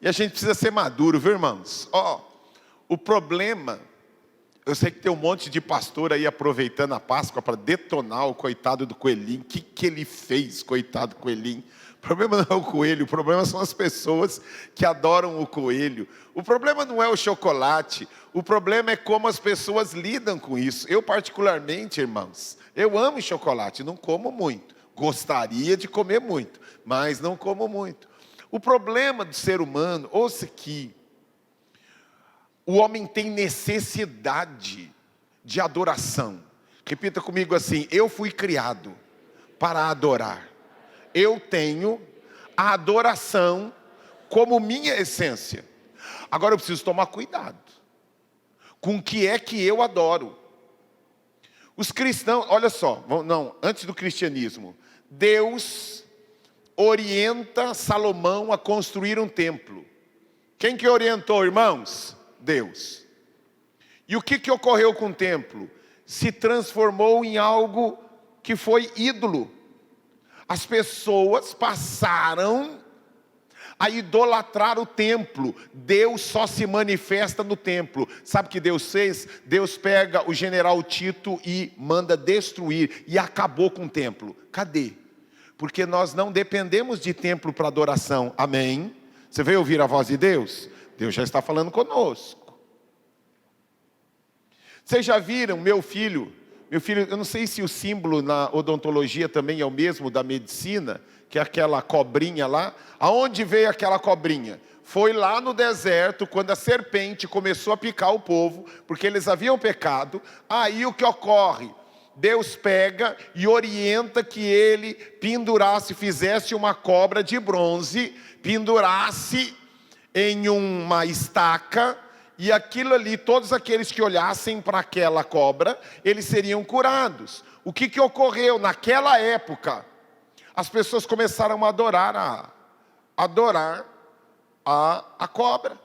E a gente precisa ser maduro, viu, irmãos? O problema, eu sei que tem um monte de pastor aí aproveitando a Páscoa para detonar o coitado do coelhinho. O que ele fez, coitado do coelhinho? O problema não é o coelho, o problema são as pessoas que adoram o coelho. O problema não é o chocolate, o problema é como as pessoas lidam com isso. Eu particularmente, irmãos, eu amo chocolate, não como muito. Gostaria de comer muito, mas não como muito. O problema do ser humano, ouça aqui, o homem tem necessidade de adoração. Repita comigo assim: eu fui criado para adorar. Eu tenho a adoração como minha essência. Agora eu preciso tomar cuidado com o que é que eu adoro. Os cristãos, olha só, antes do cristianismo, Deus orienta Salomão a construir um templo. Quem que orientou, irmãos? Deus. E o que ocorreu com o templo? Se transformou em algo que foi ídolo. As pessoas passaram a idolatrar o templo. Deus só se manifesta no templo. Sabe o que Deus fez? Deus pega o general Tito e manda destruir, e acabou com o templo. Cadê? Porque nós não dependemos de templo para adoração. Amém? Você veio ouvir a voz de Deus? Deus já está falando conosco. Vocês já viram meu filho, eu não sei se o símbolo na odontologia também é o mesmo da medicina, que é aquela cobrinha lá. Aonde veio aquela cobrinha? Foi lá no deserto, quando a serpente começou a picar o povo, porque eles haviam pecado. Aí o que ocorre? Deus pega e orienta que ele pendurasse, fizesse uma cobra de bronze, pendurasse em uma estaca, e aquilo ali, todos aqueles que olhassem para aquela cobra, eles seriam curados. O que ocorreu? Naquela época, as pessoas começaram a adorar a cobra.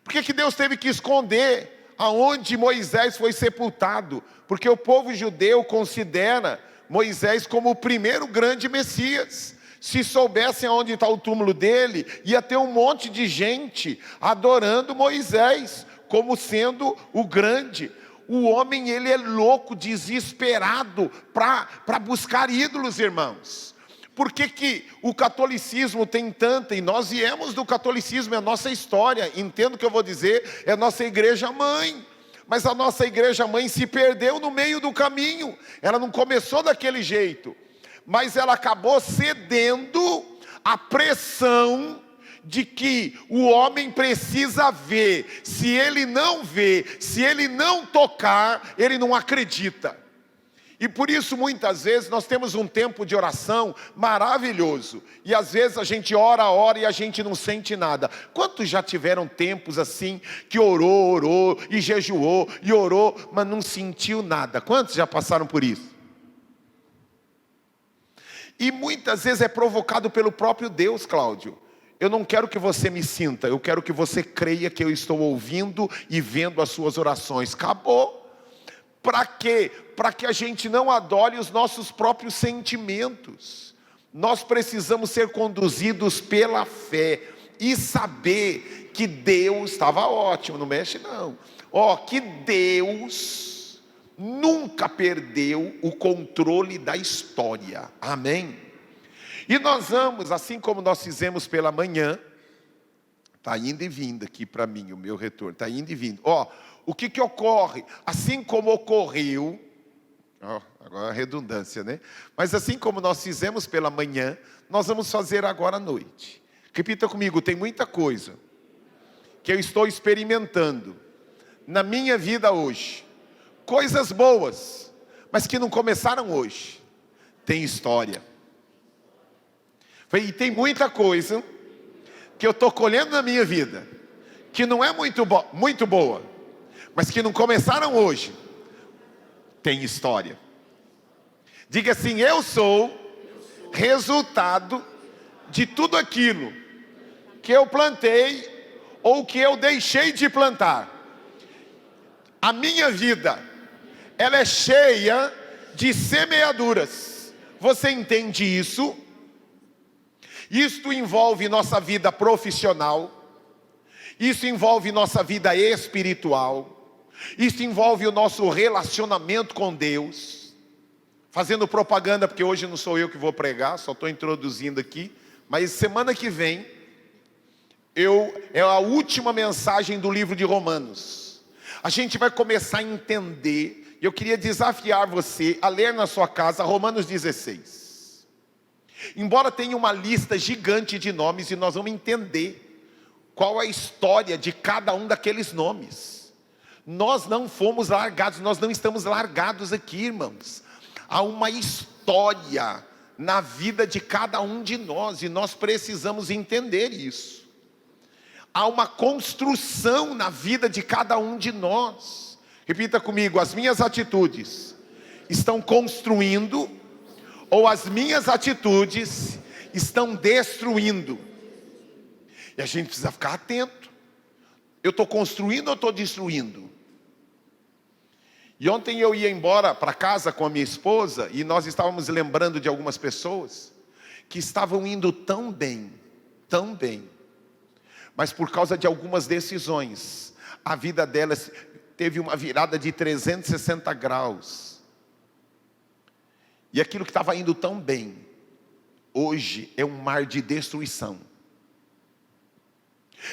Por que Deus teve que esconder aonde Moisés foi sepultado? Porque o povo judeu considera Moisés como o primeiro grande Messias. Se soubessem aonde está o túmulo dele, ia ter um monte de gente adorando Moisés como sendo o grande. O homem, ele é louco, desesperado para buscar ídolos, irmãos. Por que o catolicismo tem tanta, e nós viemos do catolicismo, é a nossa história, entendo o que eu vou dizer, é a nossa igreja mãe. Mas a nossa igreja mãe se perdeu no meio do caminho. Ela não começou daquele jeito, mas ela acabou cedendo à pressão de que o homem precisa ver. Se ele não vê, se ele não tocar, ele não acredita. E por isso muitas vezes nós temos um tempo de oração maravilhoso, e às vezes a gente ora e a gente não sente nada. Quantos já tiveram tempos assim, que orou e jejuou e orou, mas não sentiu nada? Quantos já passaram por isso? E muitas vezes é provocado pelo próprio Deus, Cláudio. Eu não quero que você me sinta, eu quero que você creia que eu estou ouvindo e vendo as suas orações. Acabou. Para quê? Para que a gente não adore os nossos próprios sentimentos. Nós precisamos ser conduzidos pela fé e saber que Deus, estava ótimo, não mexe não. Que Deus nunca perdeu o controle da história. Amém? E nós vamos, assim como nós fizemos pela manhã, está indo e vindo aqui para mim o meu retorno, está indo e vindo. O que ocorre? Assim como ocorreu, agora a redundância, né? Mas assim como nós fizemos pela manhã, nós vamos fazer agora à noite. Repita comigo: tem muita coisa que eu estou experimentando na minha vida hoje. Coisas boas, mas que não começaram hoje. Tem história. E tem muita coisa que eu estou colhendo na minha vida, que não é muito boa, mas que não começaram hoje. Tem história. Diga assim: eu sou resultado de tudo aquilo que eu plantei ou que eu deixei de plantar. A minha vida, ela é cheia de semeaduras. Você entende isso? Isto envolve nossa vida profissional, isso envolve nossa vida espiritual, isso envolve o nosso relacionamento com Deus. Fazendo propaganda, porque hoje não sou eu que vou pregar, só estou introduzindo aqui, mas semana que vem, é a última mensagem do livro de Romanos. A gente vai começar a entender, e eu queria desafiar você a ler na sua casa Romanos 16. Embora tenha uma lista gigante de nomes, e nós vamos entender qual a história de cada um daqueles nomes. Nós não fomos largados, nós não estamos largados aqui, irmãos. Há uma história na vida de cada um de nós, e nós precisamos entender isso. Há uma construção na vida de cada um de nós. Repita comigo: as minhas atitudes estão construindo, ou as minhas atitudes estão destruindo? E a gente precisa ficar atento. Eu estou construindo ou estou destruindo? E ontem eu ia embora para casa com a minha esposa, e nós estávamos lembrando de algumas pessoas que estavam indo tão bem, mas por causa de algumas decisões, a vida delas teve uma virada de 360 graus. E aquilo que estava indo tão bem, hoje é um mar de destruição.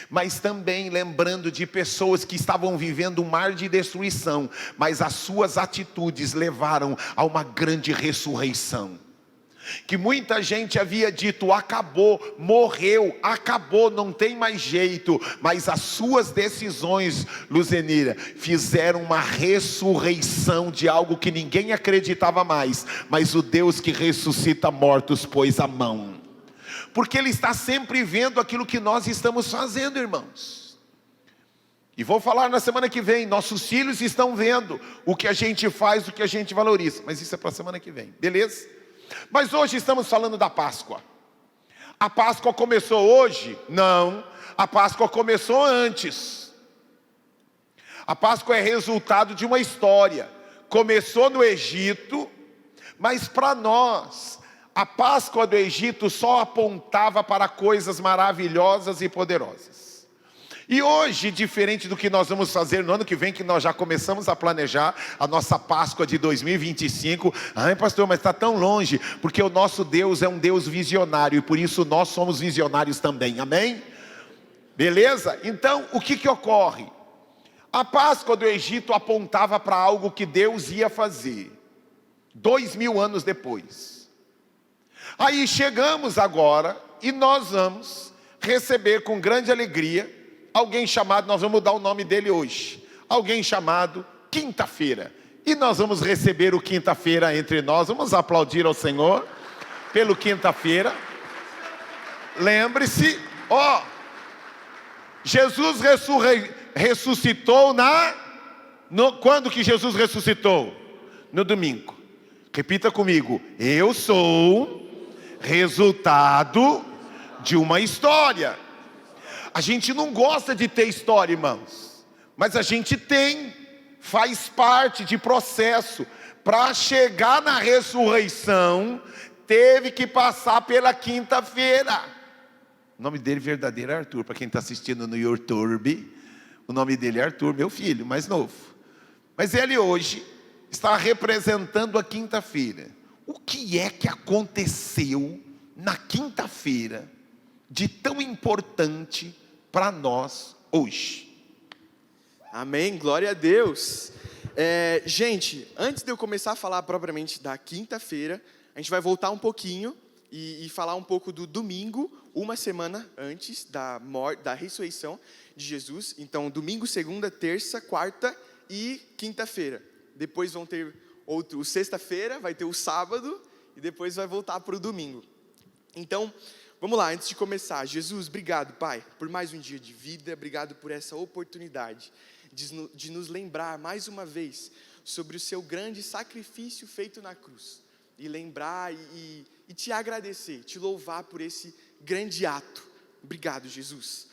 Mas também lembrando de pessoas que estavam vivendo um mar de destruição, mas as suas atitudes levaram a uma grande ressurreição. Que muita gente havia dito: acabou, morreu, acabou, não tem mais jeito. Mas as suas decisões, Luzenira, fizeram uma ressurreição de algo que ninguém acreditava mais. Mas o Deus que ressuscita mortos pôs a mão, porque Ele está sempre vendo aquilo que nós estamos fazendo, irmãos. E vou falar na semana que vem, nossos filhos estão vendo o que a gente faz, o que a gente valoriza. Mas isso é para a semana que vem, beleza? Mas hoje estamos falando da Páscoa. A Páscoa começou hoje? Não, a Páscoa começou antes. A Páscoa é resultado de uma história. Começou no Egito, mas para nós, a Páscoa do Egito só apontava para coisas maravilhosas e poderosas. E hoje, diferente do que nós vamos fazer no ano que vem, que nós já começamos a planejar a nossa Páscoa de 2025. Ai, pastor, mas está tão longe, porque o nosso Deus é um Deus visionário, e por isso nós somos visionários também, amém? Beleza? Então, o que ocorre? A Páscoa do Egito apontava para algo que Deus ia fazer 2000 anos depois. Aí chegamos agora e nós vamos receber com grande alegria alguém chamado, nós vamos mudar o nome dele hoje, alguém chamado Quinta-feira. E nós vamos receber o Quinta-feira entre nós. Vamos aplaudir ao Senhor pelo Quinta-feira. Lembre-se, Jesus ressuscitou quando que Jesus ressuscitou? No domingo. Repita comigo: eu sou resultado de uma história. A gente não gosta de ter história, irmãos, mas a gente tem, faz parte de processo. Para chegar na ressurreição, teve que passar pela quinta-feira. O nome dele verdadeiro é Arthur, para quem está assistindo no YouTube, o nome dele é Arthur, meu filho, mais novo. Mas ele hoje está representando a quinta-feira. O que é que aconteceu na quinta-feira de tão importante para nós hoje? Amém, glória a Deus. Gente, antes de eu começar a falar propriamente da quinta-feira, a gente vai voltar um pouquinho e falar um pouco do domingo, uma semana antes da ressurreição de Jesus. Então, domingo, segunda, terça, quarta e quinta-feira. Depois vão ter o sexta-feira, vai ter o sábado e depois vai voltar para o domingo. Então, vamos lá, antes de começar. Jesus, obrigado, Pai, por mais um dia de vida. Obrigado por essa oportunidade de nos lembrar mais uma vez sobre o seu grande sacrifício feito na cruz. E lembrar e te agradecer, te louvar por esse grande ato. Obrigado, Jesus.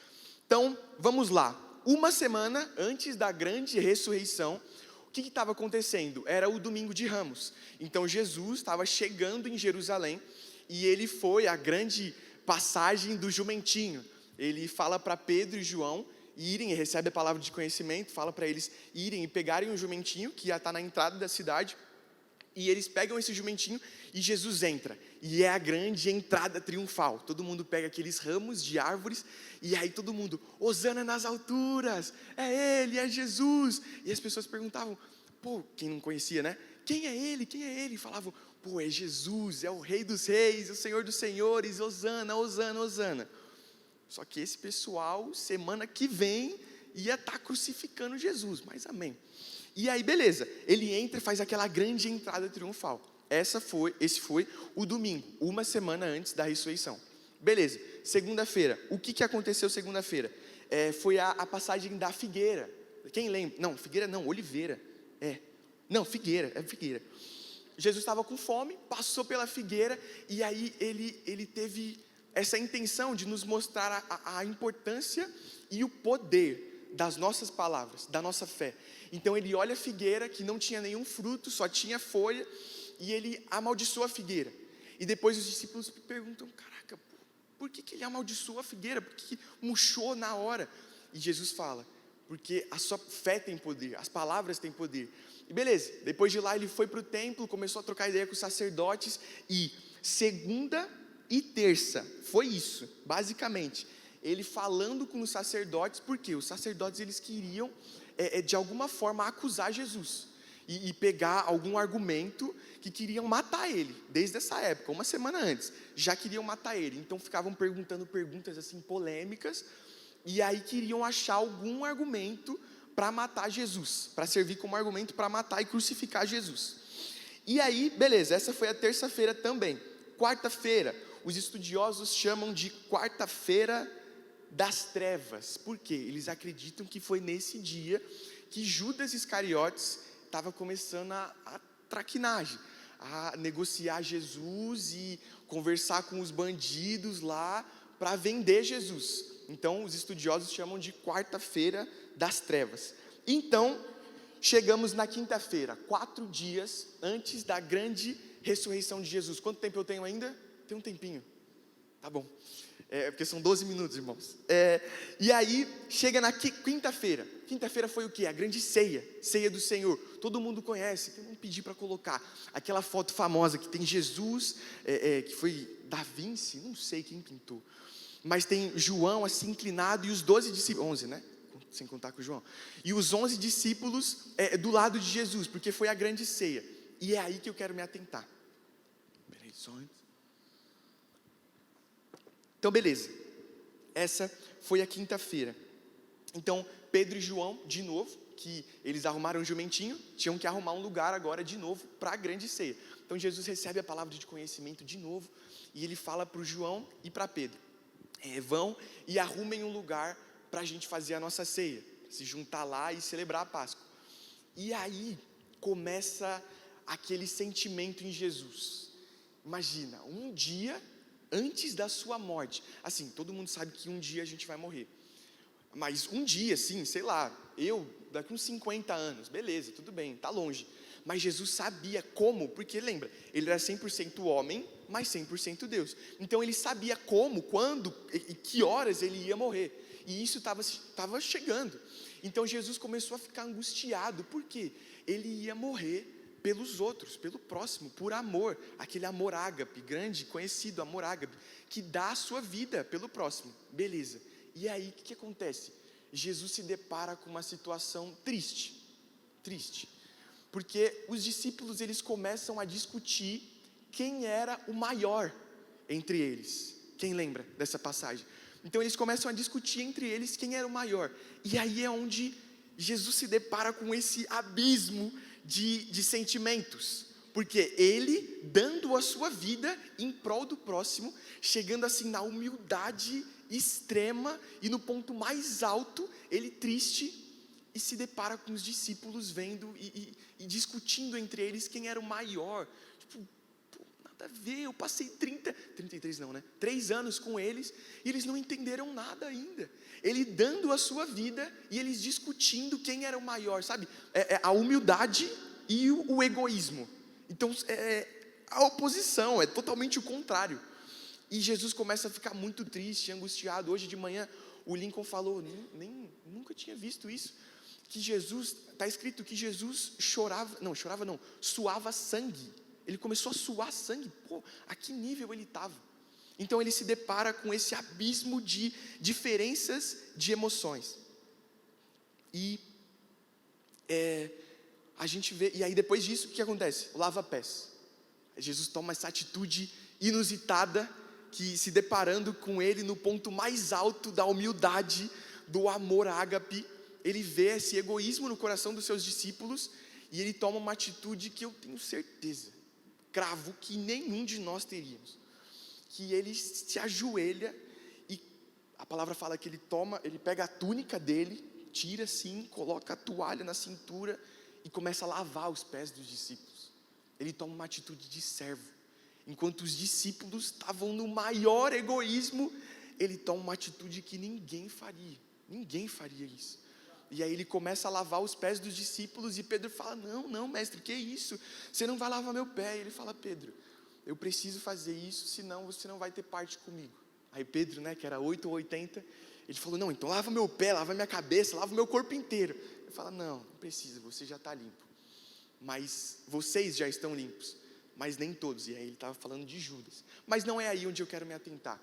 Então, vamos lá. Uma semana antes da grande ressurreição, o que estava acontecendo? Era o domingo de Ramos. Então, Jesus estava chegando em Jerusalém e ele foi a grande passagem do jumentinho. Ele fala para Pedro e João irem, recebe a palavra de conhecimento, fala para eles irem e pegarem o jumentinho, que ia estar na entrada da cidade, e eles pegam esse jumentinho e Jesus entra. E é a grande entrada triunfal. Todo mundo pega aqueles ramos de árvores e aí todo mundo, hosana nas alturas, é ele, é Jesus. E as pessoas perguntavam, pô, quem não conhecia, né? Quem é ele? Quem é ele? E falavam, pô, é Jesus, é o Rei dos Reis, o Senhor dos Senhores, hosana, hosana, hosana. Só que esse pessoal, semana que vem, ia estar crucificando Jesus, mas amém. E aí, beleza, ele entra e faz aquela grande entrada triunfal. Esse foi o domingo, uma semana antes da ressurreição. Beleza, segunda-feira, o que aconteceu segunda-feira? Foi a passagem da figueira. Quem lembra? Não, figueira não, oliveira. Não, figueira, é figueira. Jesus estava com fome, passou pela figueira, e aí ele teve essa intenção de nos mostrar a importância e o poder das nossas palavras, da nossa fé. Então ele olha a figueira que não tinha nenhum fruto, só tinha folha, e ele amaldiçoa a figueira. E depois os discípulos perguntam, caraca, por que ele amaldiçoou a figueira? Por que murchou na hora? E Jesus fala, porque a sua fé tem poder, as palavras têm poder. E beleza, depois de lá ele foi para o templo, começou a trocar ideia com os sacerdotes, e segunda e terça, foi isso, basicamente, ele falando com os sacerdotes, porque os sacerdotes eles queriam, de alguma forma, acusar Jesus, e pegar algum argumento que queriam matar ele, desde essa época, uma semana antes, já queriam matar ele, então ficavam perguntando perguntas assim polêmicas, e aí queriam achar algum argumento para matar Jesus, para servir como argumento para matar e crucificar Jesus. E aí, beleza, essa foi a terça-feira também. Quarta-feira, os estudiosos chamam de quarta-feira das trevas. Por quê? Eles acreditam que foi nesse dia que Judas Iscariotes estava começando a traquinagem, a negociar Jesus e conversar com os bandidos lá para vender Jesus. Então, os estudiosos chamam de quarta-feira das trevas. Então, chegamos na quinta-feira, 4 dias antes da grande ressurreição de Jesus. Quanto tempo eu tenho ainda? Tem um tempinho. Tá bom. Porque são 12 minutos, irmãos. E aí, chega na quinta-feira. Quinta-feira foi o quê? A grande ceia. Ceia do Senhor. Todo mundo conhece. Eu não pedi para colocar aquela foto famosa que tem Jesus, que foi Da Vinci, não sei quem pintou. Mas tem João assim inclinado e os 12 discípulos, 11, né? Sem contar com João. E os 11 discípulos do lado de Jesus, porque foi a grande ceia. E é aí que eu quero me atentar. Peraí, só antes. Então, beleza. Essa foi a quinta-feira. Então, Pedro e João, de novo, que eles arrumaram um jumentinho, tinham que arrumar um lugar agora de novo para a grande ceia. Então, Jesus recebe a palavra de conhecimento de novo, e ele fala para o João e para Pedro, vão e arrumem um lugar para a gente fazer a nossa ceia, se juntar lá e celebrar a Páscoa. E aí, começa aquele sentimento em Jesus. Imagina, um dia antes da sua morte. Assim, todo mundo sabe que um dia a gente vai morrer. Mas um dia, assim, sei lá, daqui uns 50 anos, beleza, tudo bem, tá longe. Mas Jesus sabia como, porque lembra, ele era 100% homem, mas 100% Deus. Então ele sabia como, quando e que horas ele ia morrer. E isso estava chegando. Então Jesus começou a ficar angustiado, porque ele ia morrer pelos outros, pelo próximo, por amor, aquele amor ágape, grande, conhecido amor ágape, que dá a sua vida pelo próximo, beleza. E aí, o que acontece? Jesus se depara com uma situação triste, porque os discípulos, eles começam a discutir quem era o maior entre eles. Quem lembra dessa passagem? Então eles começam a discutir entre eles quem era o maior, e aí é onde Jesus se depara com esse abismo de sentimentos, porque ele dando a sua vida em prol do próximo, chegando assim na humildade extrema e no ponto mais alto, ele triste, e se depara com os discípulos vendo e discutindo entre eles quem era o maior. Tipo, nada a ver, eu passei 3 anos com eles, e eles não entenderam nada ainda. Ele dando a sua vida, e eles discutindo quem era o maior, sabe? A humildade e o egoísmo. Então, a oposição, é totalmente o contrário. E Jesus começa a ficar muito triste, angustiado. Hoje de manhã o Lincoln falou, nunca tinha visto isso, que Jesus, está escrito que Jesus suava sangue. Ele começou a suar sangue. Pô, a que nível ele estava? Então ele se depara com esse abismo de diferenças de emoções. E a gente vê, e aí depois disso, o que acontece? Lava-pés. Jesus toma essa atitude inusitada, que se deparando com ele no ponto mais alto da humildade, do amor ágape, ele vê esse egoísmo no coração dos seus discípulos, e ele toma uma atitude que eu tenho certeza, cravo, que nenhum de nós teríamos, que ele se ajoelha, e a palavra fala que ele pega a túnica dele, tira assim, coloca a toalha na cintura, e começa a lavar os pés dos discípulos. Ele toma uma atitude de servo. Enquanto os discípulos estavam no maior egoísmo, ele toma uma atitude que ninguém faria isso. E aí ele começa a lavar os pés dos discípulos, e Pedro fala, não mestre, que isso? Você não vai lavar meu pé. E ele fala, Pedro, eu preciso fazer isso, senão você não vai ter parte comigo. Aí Pedro, que era 8 ou 80, ele falou, não, então lava meu pé, lava minha cabeça, lava meu corpo inteiro. Ele fala, não precisa, você já está limpo. Mas vocês já estão limpos, mas nem todos. E aí ele estava falando de Judas. Mas não é aí onde eu quero me atentar.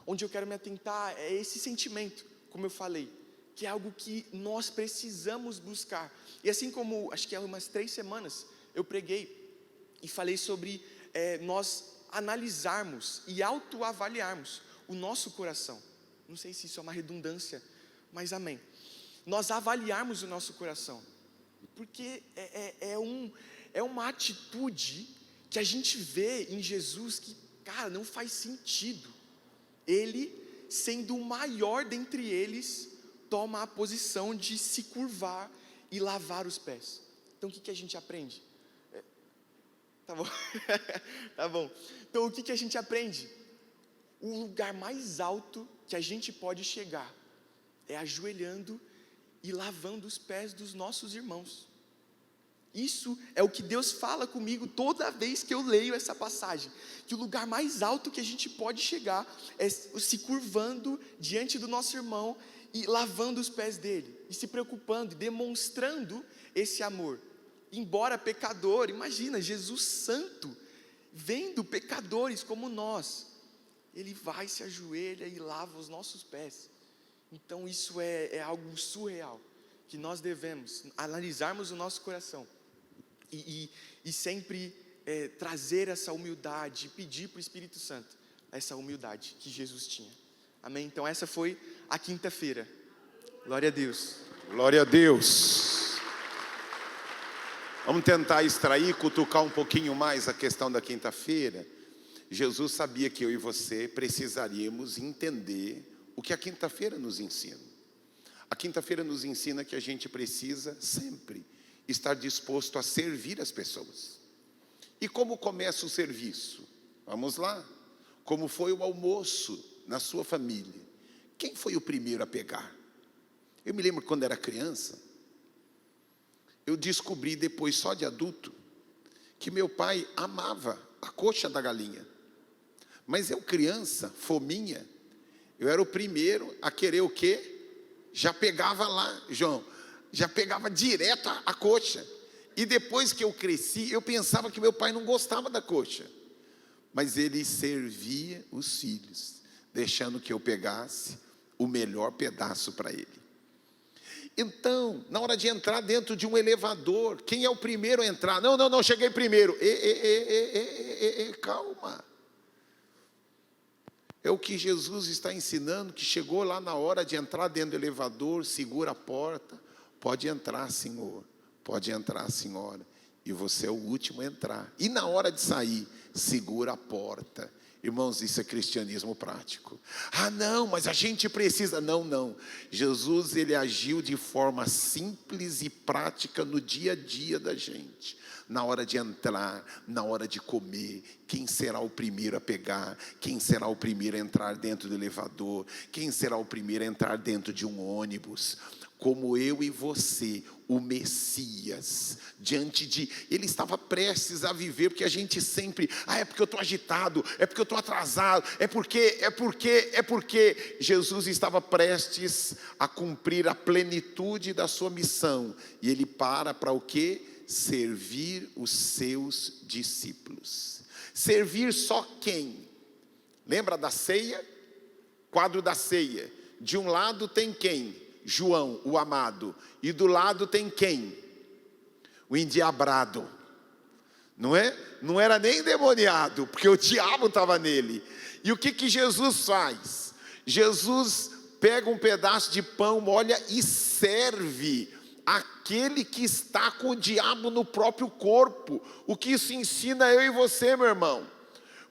Onde eu quero me atentar é esse sentimento, como eu falei, que é algo que nós precisamos buscar. E assim como, acho que há umas 3 semanas, eu preguei e falei sobre nós analisarmos e autoavaliarmos o nosso coração. Não sei se isso é uma redundância, mas amém. Nós avaliarmos o nosso coração, porque é uma atitude que a gente vê em Jesus que, cara, não faz sentido. Ele, sendo o maior dentre eles, toma a posição de se curvar e lavar os pés. Então o que a gente aprende? Tá bom. Tá bom. Então o que a gente aprende? O lugar mais alto que a gente pode chegar é ajoelhando e lavando os pés dos nossos irmãos. Isso é o que Deus fala comigo toda vez que eu leio essa passagem, que o lugar mais alto que a gente pode chegar é se curvando diante do nosso irmão e lavando os pés dele, e se preocupando, e demonstrando esse amor. Embora pecador, imagina, Jesus santo, vendo pecadores como nós, ele vai, se ajoelha e lava os nossos pés. Então isso é algo surreal, que nós devemos analisarmos o nosso coração, e sempre trazer essa humildade, e pedir para o Espírito Santo, essa humildade que Jesus tinha. Amém? Então essa foi a quinta-feira. Glória a Deus. Glória a Deus. Vamos tentar extrair, cutucar um pouquinho mais a questão da quinta-feira. Jesus sabia que eu e você precisaríamos entender o que a quinta-feira nos ensina. A quinta-feira nos ensina que a gente precisa sempre estar disposto a servir as pessoas. E como começa o serviço? Vamos lá. Como foi o almoço na sua família? Quem foi o primeiro a pegar? Eu me lembro quando era criança, eu descobri depois só de adulto, que meu pai amava a coxa da galinha. Mas eu criança, fominha, eu era o primeiro a querer o quê? Já pegava lá, João, já pegava direto a coxa. E depois que eu cresci, eu pensava que meu pai não gostava da coxa. Mas ele servia os filhos, deixando que eu pegasse o melhor pedaço para ele. Então, na hora de entrar dentro de um elevador, quem é o primeiro a entrar? Não, cheguei primeiro. Calma. É o que Jesus está ensinando, que chegou lá na hora de entrar dentro do elevador, segura a porta. Pode entrar, senhor. Pode entrar, senhora. E você é o último a entrar. E na hora de sair, segura a porta. Irmãos, isso é cristianismo prático. Ah, não, mas a gente precisa. Não. Jesus, ele agiu de forma simples e prática no dia a dia da gente. Na hora de entrar, na hora de comer, quem será o primeiro a pegar? Quem será o primeiro a entrar dentro do elevador? Quem será o primeiro a entrar dentro de um ônibus? Como eu e você, o Messias, ele estava prestes a viver, porque a gente sempre, é porque eu estou agitado, é porque eu estou atrasado, é porque Jesus estava prestes a cumprir a plenitude da sua missão, e ele para o quê? Servir os seus discípulos. Servir só quem? Lembra da ceia? Quadro da ceia, de um lado tem quem? João, o amado, e do lado tem quem? O endiabrado, não é? Não era nem demoniado, porque o diabo estava nele. E o que Jesus faz? Jesus pega um pedaço de pão, molha e serve aquele que está com o diabo no próprio corpo. O que isso ensina eu e você, meu irmão?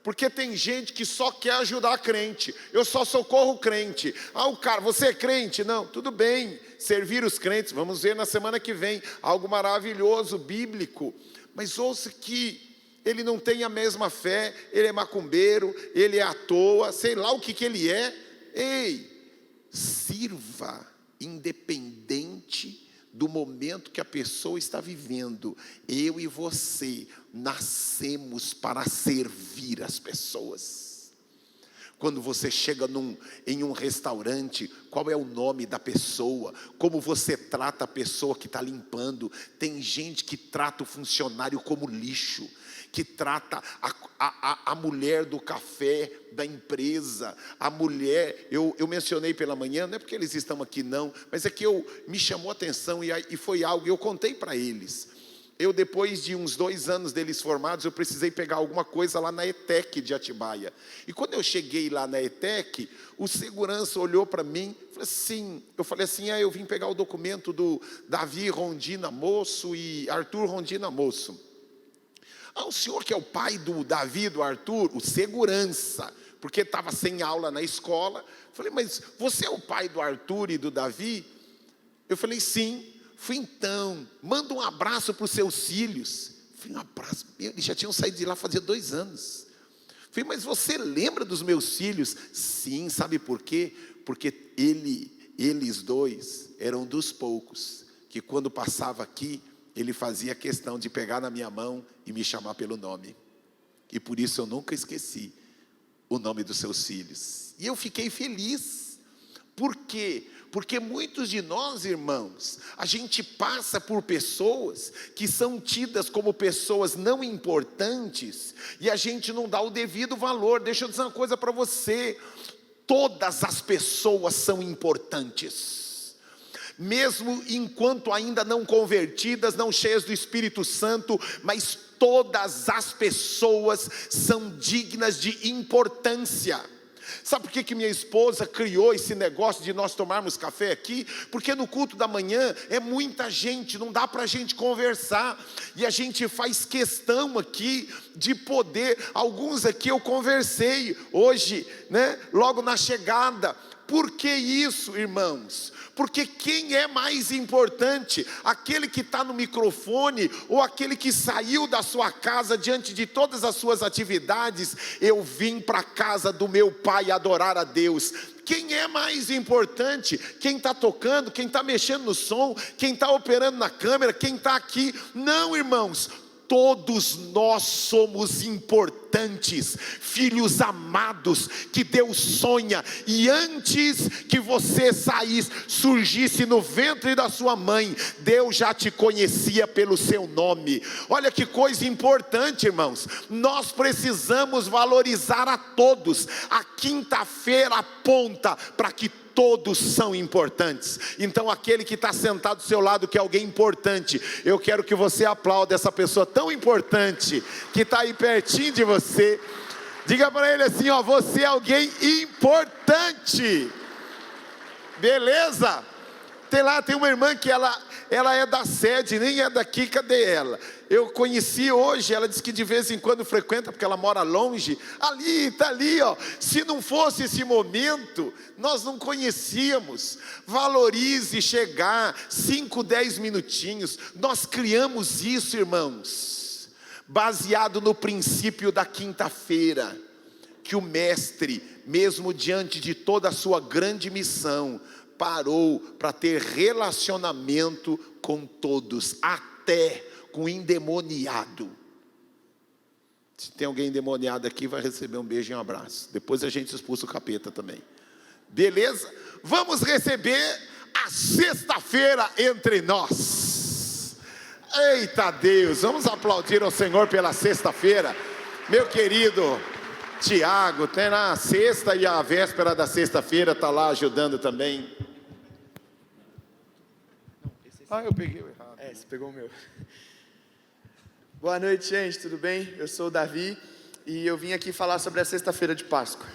Porque tem gente que só quer ajudar crente. Eu só socorro crente. O cara, você é crente? Não, tudo bem, servir os crentes. Vamos ver na semana que vem, algo maravilhoso, bíblico. Mas ouça que ele não tem a mesma fé, ele é macumbeiro, ele é à toa, sei lá o que ele é. Ei, sirva independente do momento que a pessoa está vivendo. Eu e você nascemos para servir as pessoas. Quando você chega em um restaurante, qual é o nome da pessoa? Como você trata a pessoa que está limpando? Tem gente que trata o funcionário como lixo, que trata a mulher do café da empresa, a mulher, eu mencionei pela manhã, não é porque eles estão aqui não, mas é que me chamou a atenção e foi algo, eu contei para eles. Depois de uns 2 anos deles formados, eu precisei pegar alguma coisa lá na ETEC de Atibaia. E quando eu cheguei lá na ETEC, o segurança olhou para mim, eu falei assim, eu vim pegar o documento do Davi Rondina Moço e Arthur Rondina Moço. O senhor que é o pai do Davi e do Arthur, o segurança, porque estava sem aula na escola. Falei, mas você é o pai do Arthur e do Davi? Eu falei, sim. Então, manda um abraço para os seus filhos. Falei, um abraço? Eles já tinham saído de lá fazia 2 anos. Falei, mas você lembra dos meus filhos? Sim, sabe por quê? Porque eles dois eram dos poucos que quando passava aqui, ele fazia questão de pegar na minha mão e me chamar pelo nome. E por isso eu nunca esqueci o nome dos seus filhos. E eu fiquei feliz. Por quê? Porque muitos de nós, irmãos, a gente passa por pessoas que são tidas como pessoas não importantes e a gente não dá o devido valor. Deixa eu dizer uma coisa para você: todas as pessoas são importantes. Mesmo enquanto ainda não convertidas, não cheias do Espírito Santo, mas todas as pessoas são dignas de importância. Sabe por que minha esposa criou esse negócio de nós tomarmos café aqui? Porque no culto da manhã é muita gente, não dá para a gente conversar, e a gente faz questão aqui de poder, alguns aqui eu conversei hoje, né, logo na chegada. Por que isso, irmãos? Porque quem é mais importante? Aquele que está no microfone ou aquele que saiu da sua casa diante de todas as suas atividades? Eu vim para a casa do meu pai adorar a Deus. Quem é mais importante? Quem está tocando, quem está mexendo no som, quem está operando na câmera, quem está aqui? Não, irmãos. Todos nós somos importantes, filhos amados que Deus sonha, e antes que você surgisse no ventre da sua mãe, Deus já te conhecia pelo seu nome. Olha que coisa importante, irmãos. Nós precisamos valorizar a todos. A quinta-feira aponta para que todos são importantes. Então aquele que está sentado do seu lado, que é alguém importante, eu quero que você aplaude essa pessoa tão importante, que está aí pertinho de você. Diga para ele assim, você é alguém importante. Beleza? Tem uma irmã que ela é da sede, nem é daqui. Cadê ela? Eu conheci hoje, ela disse que de vez em quando frequenta, porque ela mora longe. Está ali, Se não fosse esse momento, nós não conhecíamos. Valorize chegar, 5, 10 minutinhos. Nós criamos isso, irmãos. baseado no princípio da quinta-feira, que o mestre, mesmo diante de toda a sua grande missão, parou para ter relacionamento com todos, até com o endemoniado. Se tem alguém endemoniado aqui, vai receber um beijo e um abraço. Depois a gente expulsa o capeta também. Beleza? Vamos receber a sexta-feira entre nós. Eita Deus, vamos aplaudir ao Senhor pela sexta-feira. Meu querido Tiago, tem na sexta e a véspera da sexta-feira, está lá ajudando também. Eu peguei o errado. Você pegou o meu. Boa noite, gente, tudo bem? Eu sou o Davi e eu vim aqui falar sobre a sexta-feira de Páscoa.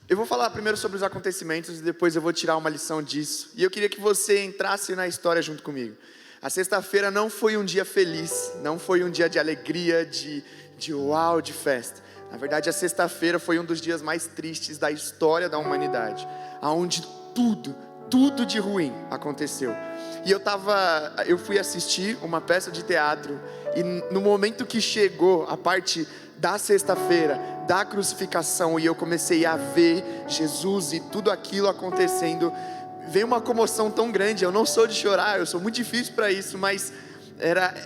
Eu vou falar primeiro sobre os acontecimentos e depois eu vou tirar uma lição disso. E eu queria que você entrasse na história junto comigo. A sexta-feira não foi um dia feliz, não foi um dia de alegria, de uau, de festa. Na verdade, a sexta-feira foi um dos dias mais tristes da história da humanidade, onde tudo de ruim aconteceu. E eu fui assistir uma peça de teatro, e no momento que chegou a parte da sexta-feira, da crucificação, e eu comecei a ver Jesus e tudo aquilo acontecendo, veio uma comoção tão grande. Eu não sou de chorar, eu sou muito difícil para isso, mas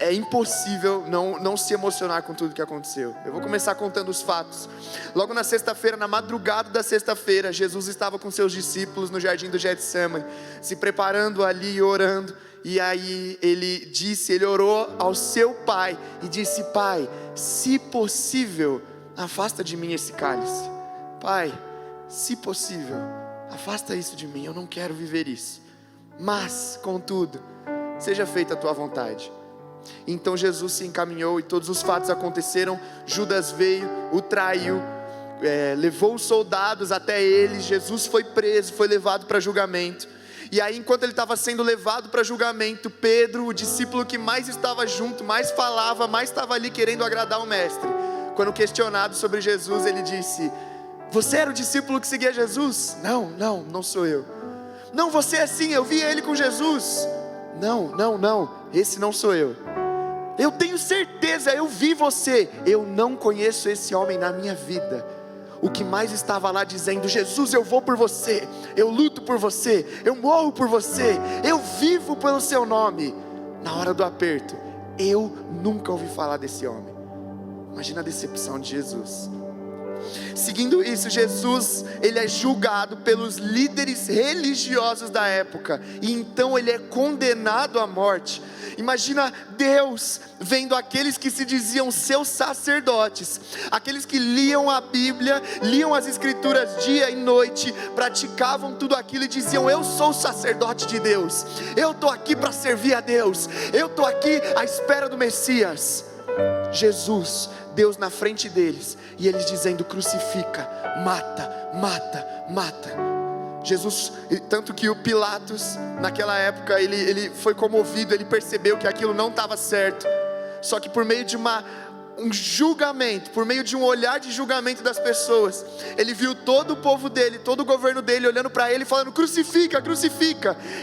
é impossível não se emocionar com tudo que aconteceu. Eu vou começar contando os fatos. Logo na sexta-feira, na madrugada da sexta-feira, Jesus estava com seus discípulos no jardim do Getsemane, se preparando ali e orando. E aí ele orou ao seu pai e disse: Pai, se possível, afasta de mim esse cálice. Pai, se possível, afasta isso de mim, eu não quero viver isso. Mas, contudo, seja feita a tua vontade. Então Jesus se encaminhou e todos os fatos aconteceram. Judas veio, o traiu, levou os soldados até ele. Jesus foi preso, foi levado para julgamento. E aí, enquanto ele estava sendo levado para julgamento, Pedro, o discípulo que mais estava junto, mais falava, mais estava ali querendo agradar o mestre, quando questionado sobre Jesus, ele disse: você era o discípulo que seguia Jesus? Não sou eu. Não, você é sim, eu vi ele com Jesus. Não, esse não sou eu. Eu tenho certeza, eu vi você. Eu não conheço esse homem na minha vida. O que mais estava lá dizendo: Jesus, eu vou por você, eu luto por você, eu morro por você, eu vivo pelo seu nome. Na hora do aperto, eu nunca ouvi falar desse homem. Imagina a decepção de Jesus. Seguindo isso, Jesus, ele é julgado pelos líderes religiosos da época, e então ele é condenado à morte. Imagina Deus vendo aqueles que se diziam seus sacerdotes, aqueles que liam a Bíblia, liam as escrituras dia e noite, praticavam tudo aquilo e diziam: eu sou o sacerdote de Deus, eu estou aqui para servir a Deus, eu estou aqui à espera do Messias. Jesus, Deus na frente deles, e eles dizendo: crucifica, mata. Jesus, tanto que o Pilatos, naquela época, ele foi comovido, ele percebeu que aquilo não estava certo. Só que por meio de um julgamento, por meio de um olhar de julgamento das pessoas, ele viu todo o povo dele, todo o governo dele olhando para ele, falando: crucifica.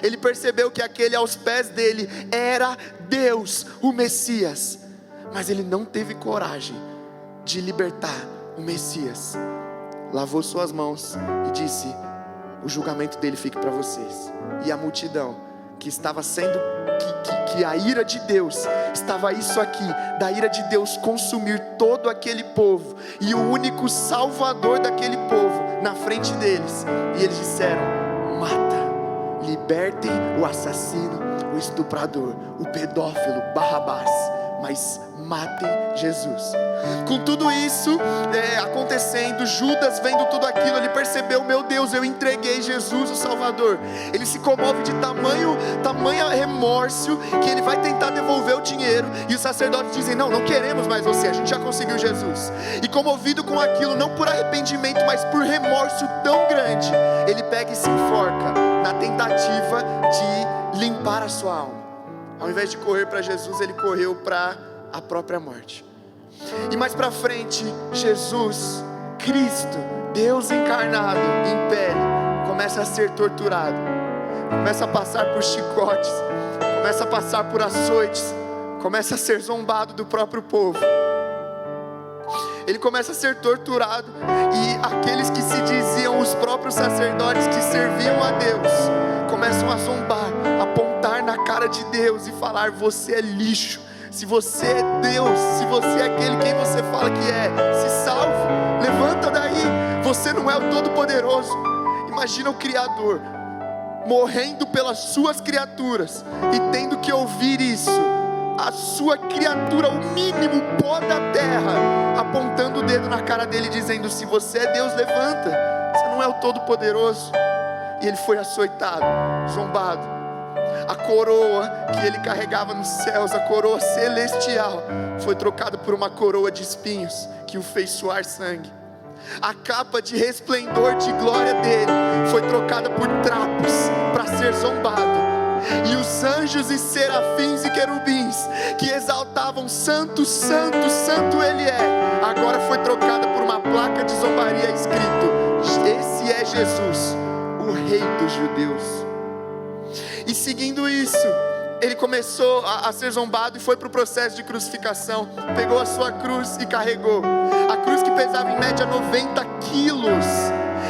Ele percebeu que aquele aos pés dele era Deus, o Messias. Mas ele não teve coragem de libertar o Messias. Lavou suas mãos e disse: o julgamento dele fique para vocês. E a multidão que estava sendo, que a ira de Deus, estava isso aqui, da ira de Deus consumir todo aquele povo, e o único salvador daquele povo na frente deles, e eles disseram: mata, libertem o assassino, o estuprador, o pedófilo, Barrabás, mas matem Jesus. Com tudo isso acontecendo, Judas vendo tudo aquilo, ele percebeu: meu Deus, eu entreguei Jesus, o Salvador. Ele se comove de tamanho remorso, que ele vai tentar devolver o dinheiro, e os sacerdotes dizem: não queremos mais você, a gente já conseguiu Jesus. E comovido com aquilo, não por arrependimento, mas por remorso tão grande, ele pega e se enforca, na tentativa de limpar a sua alma. Ao invés de correr para Jesus, ele correu para a própria morte. E mais para frente, Jesus, Cristo, Deus encarnado em pele, começa a ser torturado, começa a passar por chicotes, começa a passar por açoites, começa a ser zombado do próprio povo. Ele começa a ser torturado, e aqueles que se diziam os próprios sacerdotes que serviam a Deus começam a zombar, apontar na cara de Deus e falar: você é lixo. Se você é Deus, se você é aquele quem você fala que é, se salve, levanta daí, você não é o Todo-Poderoso. Imagina o Criador morrendo pelas suas criaturas e tendo que ouvir isso, a sua criatura, o mínimo pó da terra, apontando o dedo na cara dele, dizendo: se você é Deus, levanta, você não é o Todo-Poderoso. E ele foi açoitado, zombado. A coroa que ele carregava nos céus, a coroa celestial, foi trocada por uma coroa de espinhos que o fez suar sangue. A capa de resplendor de glória dele foi trocada por trapos para ser zombado. E os anjos e serafins e querubins que exaltavam: santo, santo, santo ele é, agora foi trocada por uma placa de zombaria escrito: esse é Jesus, o Rei dos Judeus. E seguindo isso, ele começou a ser zombado e foi para o processo de crucificação. Pegou a sua cruz e carregou. A cruz que pesava em média 90 quilos.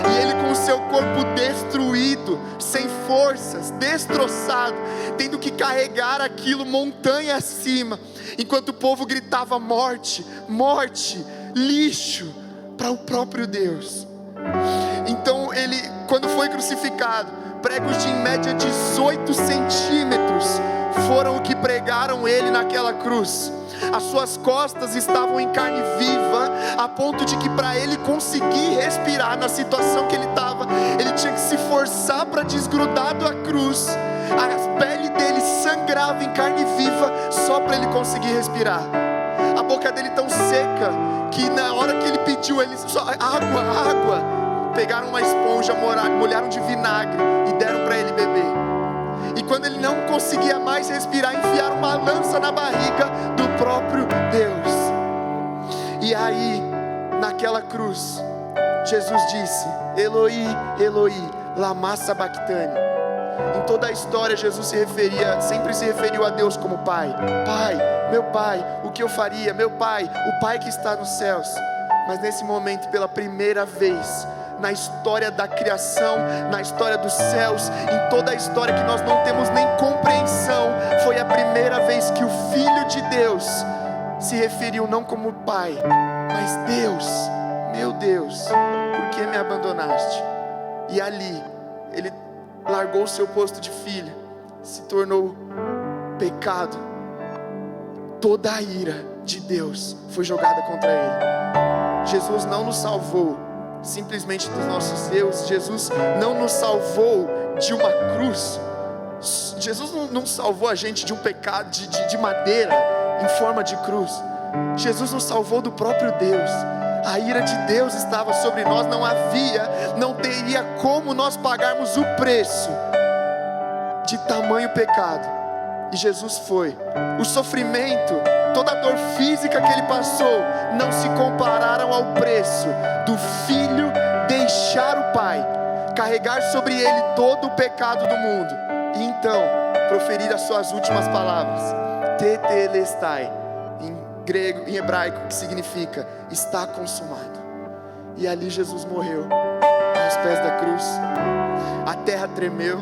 E ele com o seu corpo destruído, sem forças, destroçado, tendo que carregar aquilo montanha acima, enquanto o povo gritava: morte, morte, lixo, para o próprio Deus. Então ele, quando foi crucificado, pregos de em média 18 centímetros foram o que pregaram ele naquela cruz. As suas costas estavam em carne viva, a ponto de que para ele conseguir respirar na situação que ele estava, ele tinha que se forçar para desgrudar da cruz. A pele dele sangrava em carne viva só para ele conseguir respirar. A boca dele tão seca que na hora que ele pediu, ele só: água, água. Pegaram uma esponja, molharam de vinagre e deram para ele beber. E quando ele não conseguia mais respirar, enfiaram uma lança na barriga do próprio Deus. E aí, naquela cruz, Jesus disse: Eloi, Eloi, lama sabachthani. Em toda a história, Jesus sempre se referiu a Deus como Pai. Pai, meu Pai, o que eu faria? Meu Pai, o Pai que está nos céus. Mas nesse momento, pela primeira vez na história da criação, na história dos céus, em toda a história que nós não temos nem compreensão, foi a primeira vez que o Filho de Deus se referiu não como Pai, mas Deus, meu Deus, por que me abandonaste? E ali, ele largou o seu posto de filho, se tornou pecado. Toda a ira de Deus foi jogada contra ele. Jesus não nos salvou simplesmente dos nossos erros. Jesus não nos salvou de uma cruz. Jesus não salvou a gente de um pecado de madeira em forma de cruz. Jesus nos salvou do próprio Deus. A ira de Deus estava sobre nós. Não teria como nós pagarmos o preço de tamanho pecado. E Jesus foi. O sofrimento, toda a dor física que ele passou, não se compararam ao preço do Filho deixar o Pai, carregar sobre ele todo o pecado do mundo, e então proferir as suas últimas palavras, tetelestai, em hebraico, que significa está consumado. E ali Jesus morreu aos pés da cruz. A terra tremeu,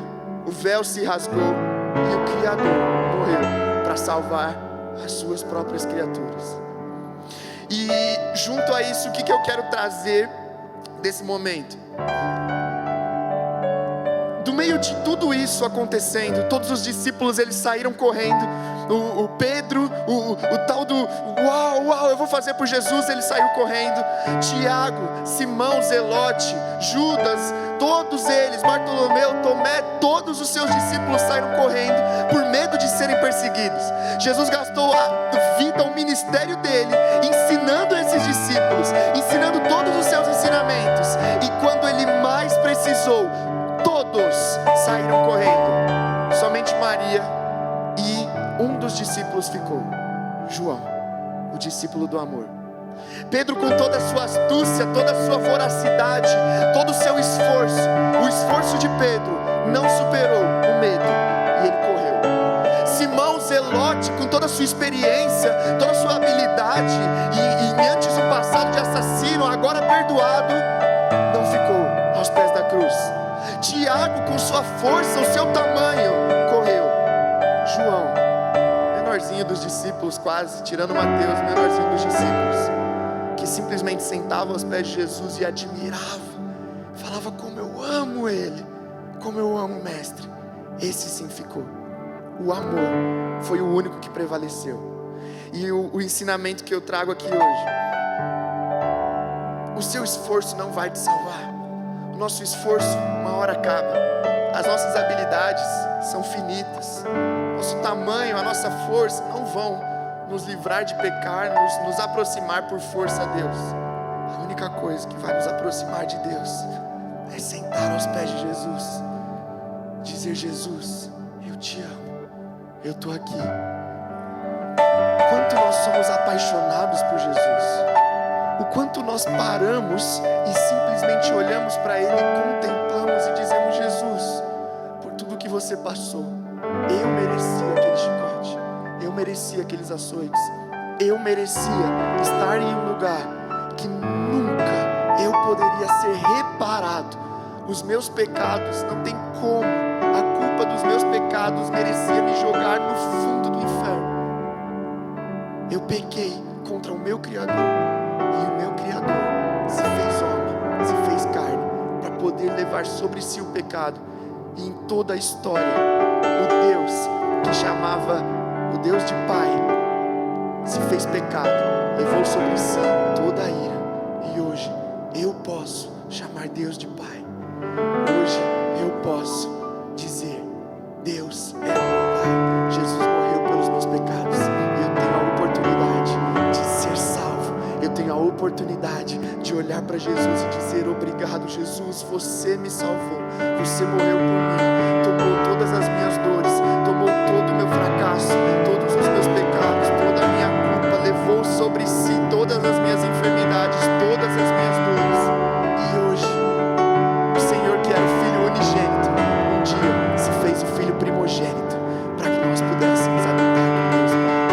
o véu se rasgou e o Criador morreu para salvar as suas próprias criaturas. E junto a isso, o que eu quero trazer desse momento? Do meio de tudo isso acontecendo, todos os discípulos, eles saíram correndo. O Pedro, o tal do uau, eu vou fazer por Jesus, ele saiu correndo. Tiago, Simão, Zelote, Judas, todos eles, Bartolomeu, Tomé, todos os seus discípulos saíram correndo por medo de serem perseguidos. Jesus gastou a vida, o ministério dele, ensinando esses discípulos, ensinando todos os seus ensinamentos. E quando ele mais precisou, todos saíram correndo. Somente Maria e um dos discípulos ficou, João, o discípulo do amor. Pedro, com toda a sua astúcia, toda a sua voracidade, todo o seu esforço, o esforço de Pedro não superou o medo, e ele correu. Simão, Zelote, com toda a sua experiência, toda a sua habilidade e antes o passado de assassino, agora perdoado, não ficou aos pés da cruz. Tiago, com sua força, o seu tamanho, correu. João, menorzinho dos discípulos, quase, tirando Mateus, menorzinho dos discípulos, que simplesmente sentava aos pés de Jesus e admirava, falava: como eu amo Ele, como eu amo o Mestre. Esse sim ficou. O amor foi o único que prevaleceu. E o ensinamento que eu trago aqui hoje: o seu esforço não vai te salvar. O nosso esforço uma hora acaba. As nossas habilidades são finitas. Nosso tamanho, a nossa força não vão nos livrar de pecar, nos aproximar por força a Deus. A única coisa que vai nos aproximar de Deus é sentar aos pés de Jesus, dizer: Jesus, eu te amo, eu estou aqui. Quanto nós somos apaixonados por Jesus, o quanto nós paramos e simplesmente olhamos para Ele, contemplamos e dizemos: Jesus, por tudo que você passou, eu merecia aquele chicote, eu merecia aqueles açoites, eu merecia estar em um lugar que nunca eu poderia ser reparado. Os meus pecados, não tem como, a culpa dos meus pecados merecia me jogar no fundo do inferno. Eu pequei contra o meu Criador, e o meu Criador se fez homem, se fez carne, para poder levar sobre si o pecado. E em toda a história, o Deus que chamava o Deus de Pai se fez pecado, levou sobre si toda a ira. E hoje eu posso chamar Deus de Pai. Hoje eu posso dizer: Deus é o meu Pai. Jesus morreu pelos meus pecados e eu tenho a oportunidade de ser salvo. Eu tenho a oportunidade de olhar para Jesus e dizer: obrigado, Jesus, você me salvou, você morreu por mim, tomou todas as minhas dores, tomou todo o meu fracasso, todos os meus pecados, toda a minha culpa, levou sobre si todas as minhas enfermidades, todas as minhas dores. E hoje o Senhor, que era o Filho unigênito, um dia se fez o Filho primogênito, para que nós pudéssemos habitar com Deus Pai.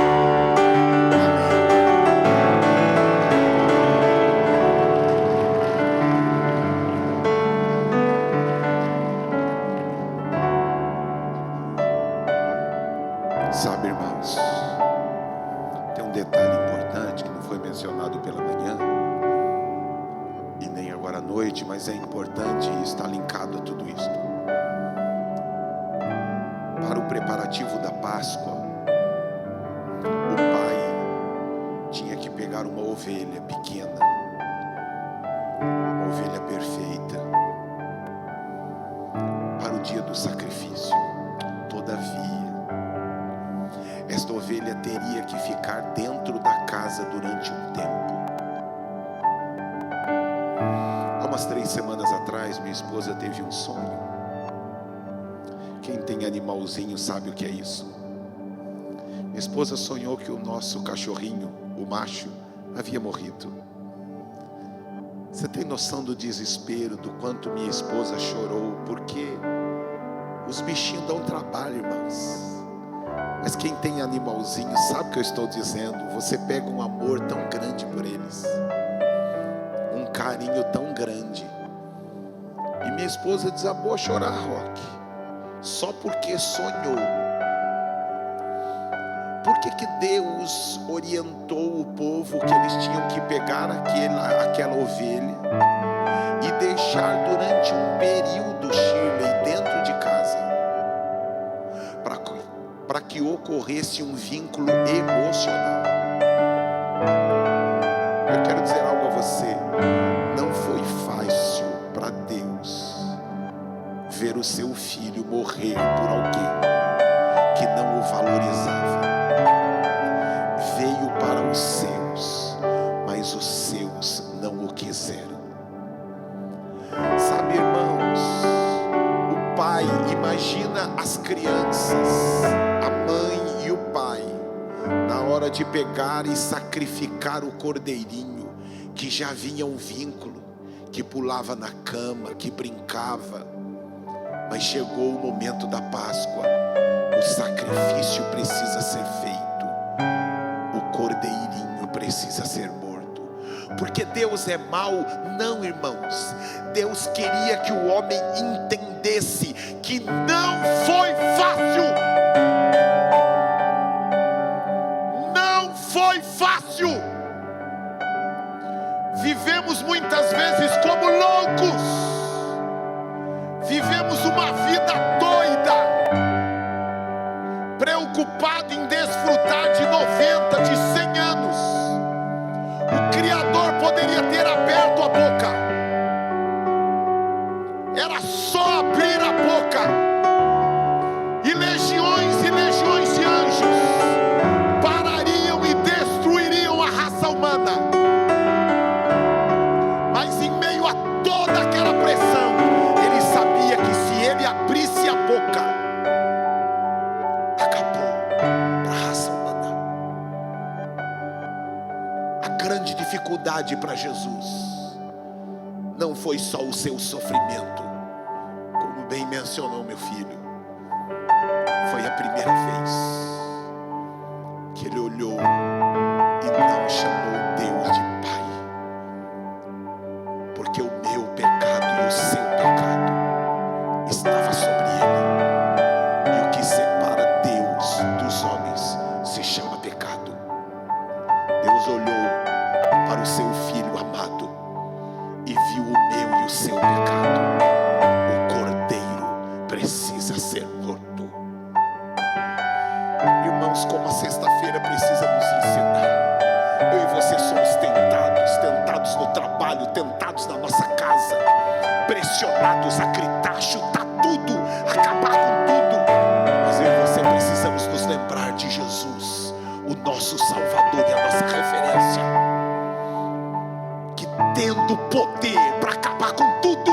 Sabe, irmãos, tem um detalhe importante que não foi mencionado pela manhã e nem agora à noite, mas é importante e está linkado a tudo isso. Para o preparativo da Páscoa, o pai tinha que pegar uma ovelha pequena, uma ovelha perfeita, para o dia do sacrifício. Todavia, esta ovelha teria que ficar dentro da casa durante um tempo. Há umas 3 semanas atrás, minha esposa teve um sonho. Quem tem animalzinho sabe o que é isso. Minha esposa sonhou que o nosso cachorrinho, o macho, havia morrido. Você tem noção do desespero, do quanto minha esposa chorou, porque os bichinhos dão trabalho, irmãos. Mas quem tem animalzinho sabe o que eu estou dizendo. Você pega um amor tão grande por eles, um carinho tão grande. E minha esposa desabou a chorar, Roque, só porque sonhou. Por que Deus orientou o povo que eles tinham que pegar aquela ovelha e deixar durante um período, Shirley, dentro de casa, para que ocorresse um vínculo emocional? Eu quero dizer algo a você: não foi fácil para Deus ver o seu filho morrer por alguém que não o valorizava. Veio para os seus, mas os seus não o quiseram. Sabe, irmãos, o pai, imagina as crianças, a mãe e o pai, na hora de pegar e sacrificar o cordeirinho, que já vinha um vínculo, que pulava na cama, que brincava. Mas chegou o momento da Páscoa, o sacrifício precisa ser feito. porque Deus é mau. Não, irmãos. Deus queria que o homem entendesse que não foi fácil. Não foi fácil. Vivemos muitas vezes como loucos. Vivemos uma vida doida, preocupado em desfrutar de 90, de 100 anos. O Criador poderia ter aberto a boca. Era só abrir a boca, e legiões de anjos parariam e destruiriam a raça humana. Mas em meio a toda aquela pressão, ele sabia que se ele abrisse a boca, acabou para a raça humana. A grande dificuldade para Jesus não foi só o seu sofrimento, como bem mencionou meu filho. Foi a primeira vez que ele olhou e não chamou Deus de Pai, porque o meu pecado e o seu pecado estava sobre ele, e o que separa Deus dos homens se chama pecado. Deus olhou para o seu filho amado e viu o meu e o seu pecado. O cordeiro precisa ser morto. Irmãos, como a sexta-feira precisa nos ensinar. Eu e você somos tentados no trabalho, tentados na nossa casa, pressionados a gritar, chutar tudo, acabar com tudo. Mas eu e você precisamos nos lembrar de Jesus, o nosso Salvador e a nossa referência, que tendo poder para acabar com tudo,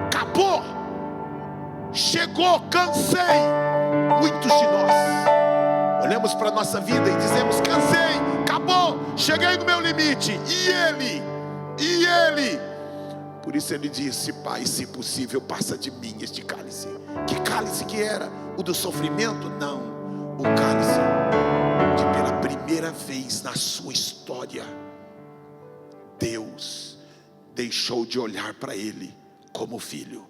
acabou, chegou, cansei. Muitos de nós olhamos para a nossa vida e dizemos: cansei, acabou, cheguei no meu limite. E ele, por isso ele disse: Pai, se possível, passa de mim este cálice. Que cálice que era? O do sofrimento? Não, o cálice de, pela primeira vez na sua história, Deus deixou de olhar para ele como filho.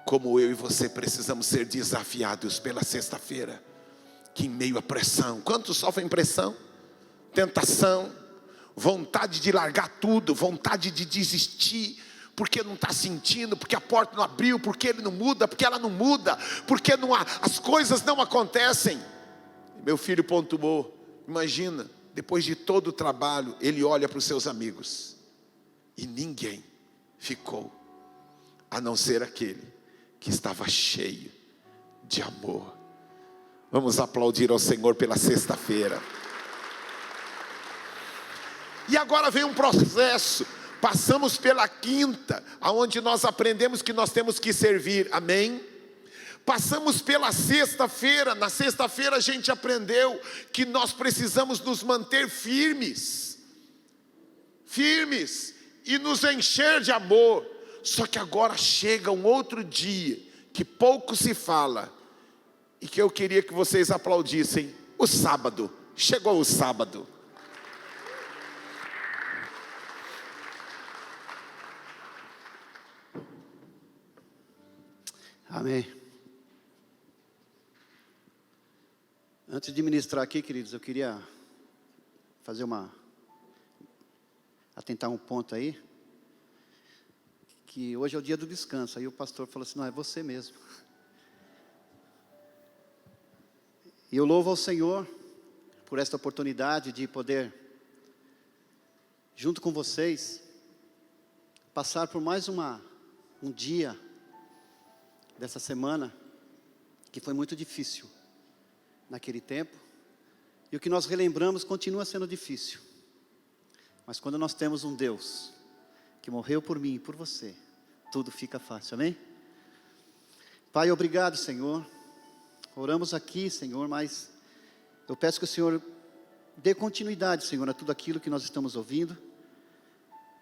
Como eu e você precisamos ser desafiados pela sexta-feira, que em meio à pressão, quantos sofrem pressão? Tentação, vontade de largar tudo, vontade de desistir, porque não está sentindo, porque a porta não abriu, porque ele não muda, porque ela não muda, porque não há, as coisas não acontecem. Meu filho pontuou, imagina, depois de todo o trabalho, ele olha para os seus amigos, e ninguém ficou, a não ser aquele que estava cheio de amor. Vamos aplaudir ao Senhor pela sexta-feira. E agora vem um processo. Passamos pela quinta, aonde nós aprendemos que nós temos que servir, amém? Passamos pela sexta-feira. Na sexta-feira a gente aprendeu que nós precisamos nos manter firmes e nos encher de amor. Só que agora chega um outro dia que pouco se fala e que eu queria que vocês aplaudissem: o sábado. Chegou o sábado. Amém. Antes de ministrar aqui, queridos, eu queria atentar um ponto aí, que hoje é o dia do descanso. Aí o pastor falou assim: não, é você mesmo. E eu louvo ao Senhor por esta oportunidade de poder, junto com vocês, passar por mais um dia dessa semana, que foi muito difícil naquele tempo, e o que nós relembramos continua sendo difícil, mas quando nós temos um Deus que morreu por mim e por você, tudo fica fácil, amém? Pai, obrigado, Senhor. Oramos aqui, Senhor, mas eu peço que o Senhor dê continuidade, Senhor, a tudo aquilo que nós estamos ouvindo,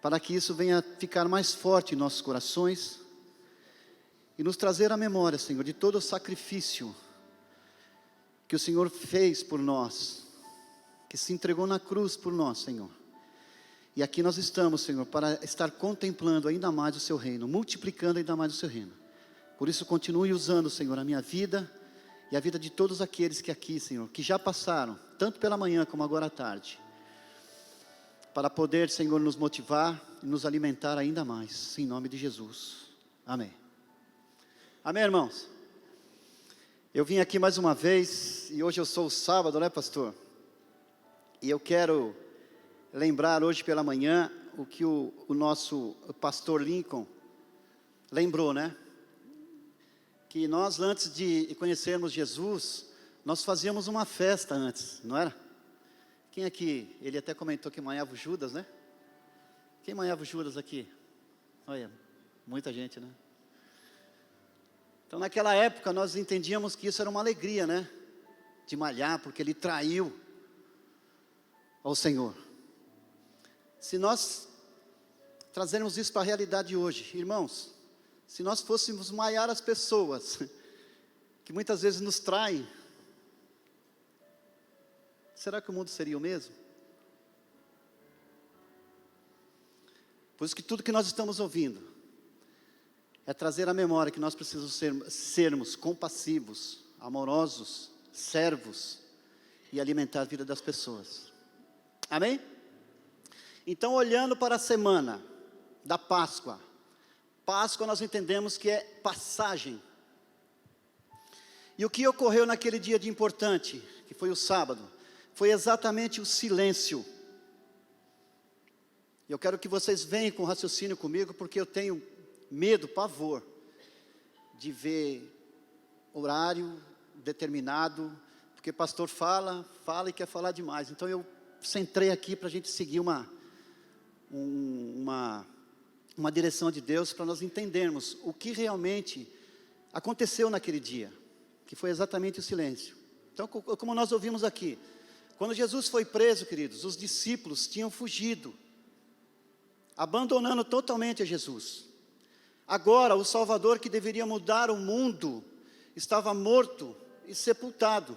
para que isso venha ficar mais forte em nossos corações e nos trazer à memória, Senhor, de todo o sacrifício que o Senhor fez por nós, que se entregou na cruz por nós, Senhor. E aqui nós estamos, Senhor, para estar contemplando ainda mais o Seu reino, multiplicando ainda mais o Seu reino. Por isso, continue usando, Senhor, a minha vida e a vida de todos aqueles que aqui, Senhor, que já passaram, tanto pela manhã como agora à tarde, para poder, Senhor, nos motivar e nos alimentar ainda mais, em nome de Jesus. Amém. Amém, irmãos? Eu vim aqui mais uma vez, e hoje eu sou o sábado, né, pastor? E eu quero lembrar hoje pela manhã o que o nosso pastor Lincoln lembrou, né? Que nós, antes de conhecermos Jesus, nós fazíamos uma festa antes, não era? Quem aqui, ele até comentou que manhava o Judas, né? Quem manhava o Judas aqui? Olha, muita gente, né? Então, naquela época, nós entendíamos que isso era uma alegria, né? De malhar, porque ele traiu ao Senhor. Se nós trazermos isso para a realidade hoje, irmãos, se nós fôssemos malhar as pessoas que muitas vezes nos traem, será que o mundo seria o mesmo? Por isso que tudo que nós estamos ouvindo é trazer à memória que nós precisamos sermos compassivos, amorosos, servos e alimentar a vida das pessoas. Amém? Então, olhando para a semana da Páscoa, Páscoa nós entendemos que é passagem. E o que ocorreu naquele dia de importante, que foi o sábado, foi exatamente o silêncio. Eu quero que vocês venham com raciocínio comigo, porque eu tenho medo, pavor, de ver horário determinado, porque pastor fala e quer falar demais. Então eu centrei aqui para a gente seguir uma direção de Deus, para nós entendermos o que realmente aconteceu naquele dia, que foi exatamente o silêncio. Então, como nós ouvimos aqui, quando Jesus foi preso, queridos, os discípulos tinham fugido, abandonando totalmente a Jesus. Agora, o Salvador que deveria mudar o mundo, estava morto e sepultado,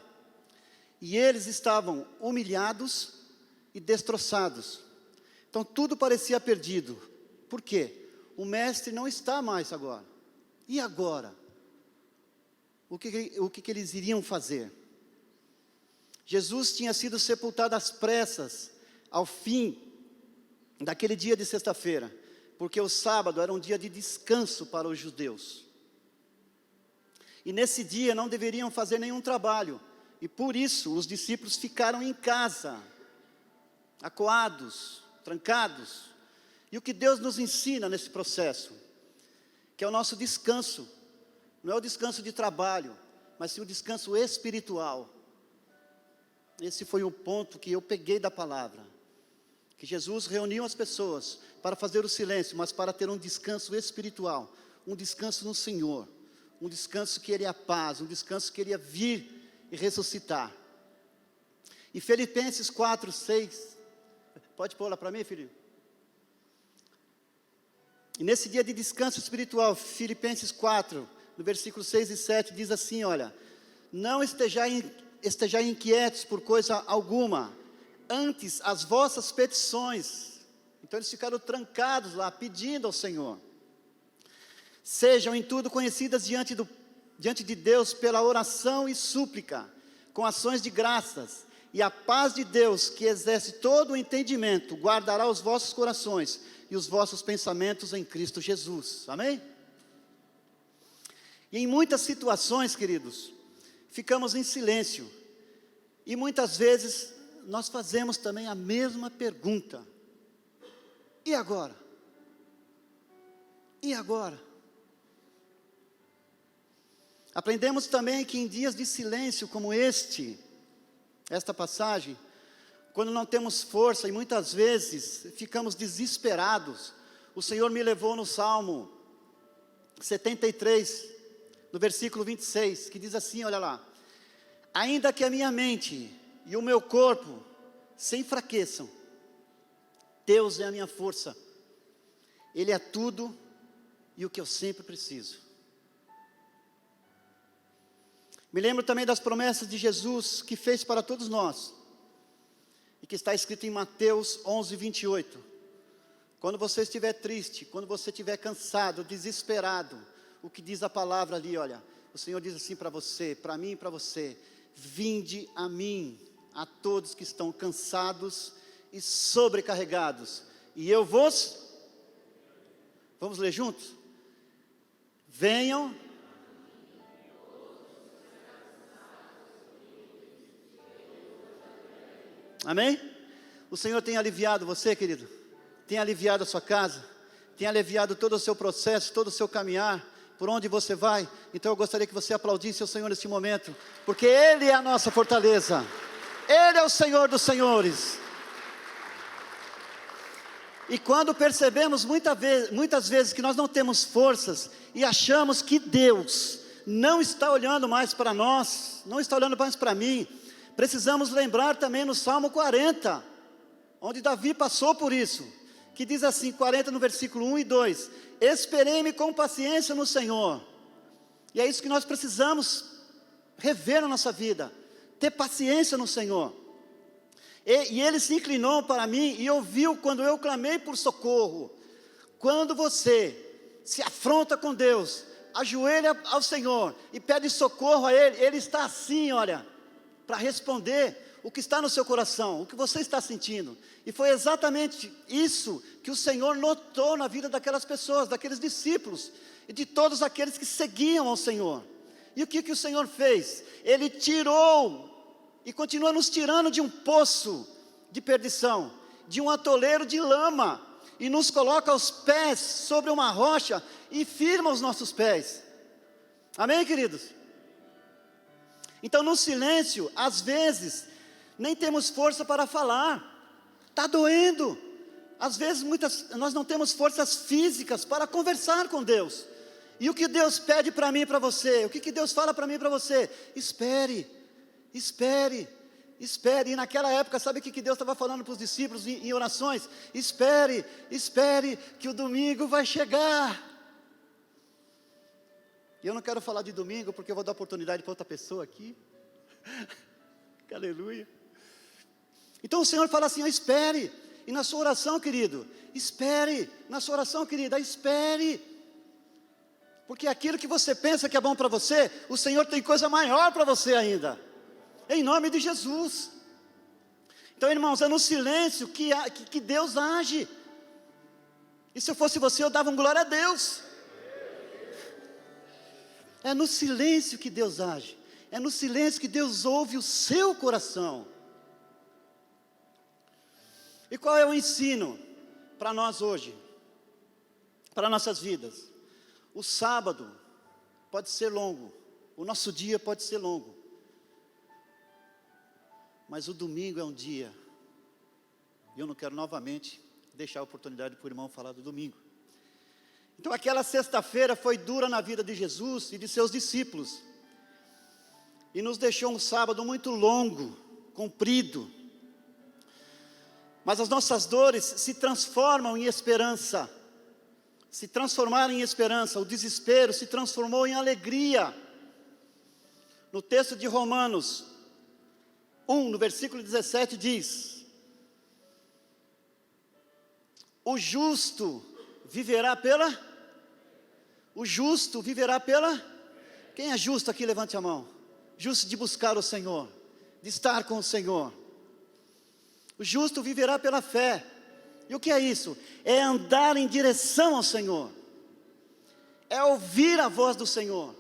e eles estavam humilhados e destroçados. Então tudo parecia perdido. Por quê? O mestre não está mais agora. E agora? O que eles iriam fazer? Jesus tinha sido sepultado às pressas, ao fim daquele dia de sexta-feira, porque o sábado era um dia de descanso para os judeus. E nesse dia não deveriam fazer nenhum trabalho, e por isso os discípulos ficaram em casa, acuados, trancados. E o que Deus nos ensina nesse processo, que é o nosso descanso, não é o descanso de trabalho, mas sim o descanso espiritual. Esse foi o ponto que eu peguei da palavra, que Jesus reuniu as pessoas para fazer o silêncio, mas para ter um descanso espiritual, um descanso no Senhor, um descanso que Ele é a paz, um descanso que Ele ia vir e ressuscitar. E Filipenses 4, 6, pode pôr lá para mim, filho? E nesse dia de descanso espiritual, Filipenses 4, no versículo 6 e 7, diz assim, olha: não estejais inquietos por coisa alguma, antes as vossas petições. Então eles ficaram trancados lá, pedindo ao Senhor. Sejam em tudo conhecidas diante de Deus pela oração e súplica, com ações de graças, e a paz de Deus, que exerce todo o entendimento, guardará os vossos corações e os vossos pensamentos em Cristo Jesus. Amém? E em muitas situações, queridos, ficamos em silêncio. E muitas vezes nós fazemos também a mesma pergunta: e agora? E agora? Aprendemos também que em dias de silêncio como esta passagem, quando não temos força e muitas vezes ficamos desesperados, o Senhor me levou no Salmo 73, no versículo 26, que diz assim, olha lá: ainda que a minha mente e o meu corpo se enfraqueçam, Deus é a minha força, Ele é tudo e o que eu sempre preciso. Me lembro também das promessas de Jesus que fez para todos nós, e que está escrito em Mateus 11, 28. Quando você estiver triste, quando você estiver cansado, desesperado, o que diz a palavra ali, olha, o Senhor diz assim para você, para mim e para você: vinde a mim, a todos que estão cansados e sobrecarregados, e eu vos... Vamos ler juntos? Venham. Amém? O Senhor tem aliviado você, querido? Tem aliviado a sua casa? Tem aliviado todo o seu processo, todo o seu caminhar, por onde você vai? Então eu gostaria que você aplaudisse ao Senhor nesse momento, porque Ele é a nossa fortaleza, Ele é o Senhor dos senhores. E quando percebemos muitas vezes que nós não temos forças, e achamos que Deus não está olhando mais para nós, não está olhando mais para mim, precisamos lembrar também no Salmo 40, onde Davi passou por isso, que diz assim, 40 no versículo 1 e 2, esperei-me com paciência no Senhor. E é isso que nós precisamos rever na nossa vida, ter paciência no Senhor. E Ele se inclinou para mim e ouviu quando eu clamei por socorro. Quando você se afronta com Deus, ajoelha ao Senhor e pede socorro a Ele, Ele está assim, olha, para responder o que está no seu coração, o que você está sentindo. E foi exatamente isso que o Senhor notou na vida daquelas pessoas, daqueles discípulos, e de todos aqueles que seguiam ao Senhor. E o que o Senhor fez? Ele tirou, e continua nos tirando de um poço de perdição, de um atoleiro de lama, e nos coloca os pés sobre uma rocha, e firma os nossos pés. Amém, queridos? Então no silêncio, às vezes, nem temos força para falar, está doendo, às vezes nós não temos forças físicas para conversar com Deus. E o que Deus pede para mim e para você? O que Deus fala para mim e para você? Espere, espere, espere. E naquela época, sabe o que Deus estava falando para os discípulos em orações? Espere, espere, que o domingo vai chegar. E eu não quero falar de domingo, porque eu vou dar oportunidade para outra pessoa aqui. Aleluia. Então o Senhor fala assim, espere. E na sua oração, querido, espere. Na sua oração, querida, espere. Porque aquilo que você pensa que é bom para você, o Senhor tem coisa maior para você ainda. Em nome de Jesus. Então, irmãos, é no silêncio que Deus age. E se eu fosse você, eu dava um glória a Deus. É no silêncio que Deus age. É no silêncio que Deus ouve o seu coração. E qual é o ensino para nós hoje? Para nossas vidas? O sábado pode ser longo. O nosso dia pode ser longo. Mas o domingo é um dia. E eu não quero novamente deixar a oportunidade para o irmão falar do domingo. Então aquela sexta-feira foi dura na vida de Jesus e de seus discípulos. E nos deixou um sábado muito longo, comprido. Mas as nossas dores se transformam em esperança. Se transformaram em esperança. O desespero se transformou em alegria. No texto de Romanos 1, no versículo 17 diz: o justo viverá pela... O justo viverá pela... Quem é justo aqui? Levante a mão. Justo de buscar o Senhor, de estar com o Senhor. O justo viverá pela fé. E o que é isso? É andar em direção ao Senhor. É ouvir a voz do Senhor.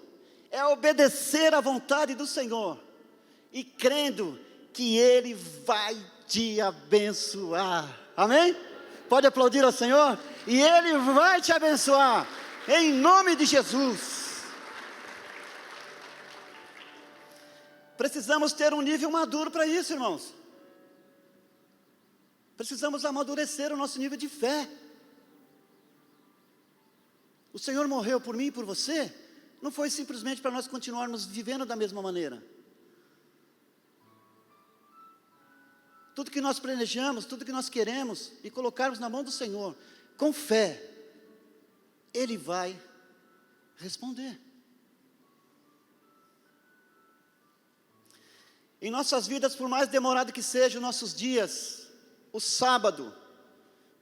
É obedecer à vontade do Senhor. E crendo que Ele vai te abençoar. Amém? Pode aplaudir ao Senhor? E Ele vai te abençoar. Em nome de Jesus. Precisamos ter um nível maduro para isso, irmãos. Precisamos amadurecer o nosso nível de fé. O Senhor morreu por mim e por você. Não foi simplesmente para nós continuarmos vivendo da mesma maneira. Tudo que nós planejamos, tudo que nós queremos e colocarmos na mão do Senhor, com fé, Ele vai responder. Em nossas vidas, por mais demorado que sejam nossos dias, o sábado,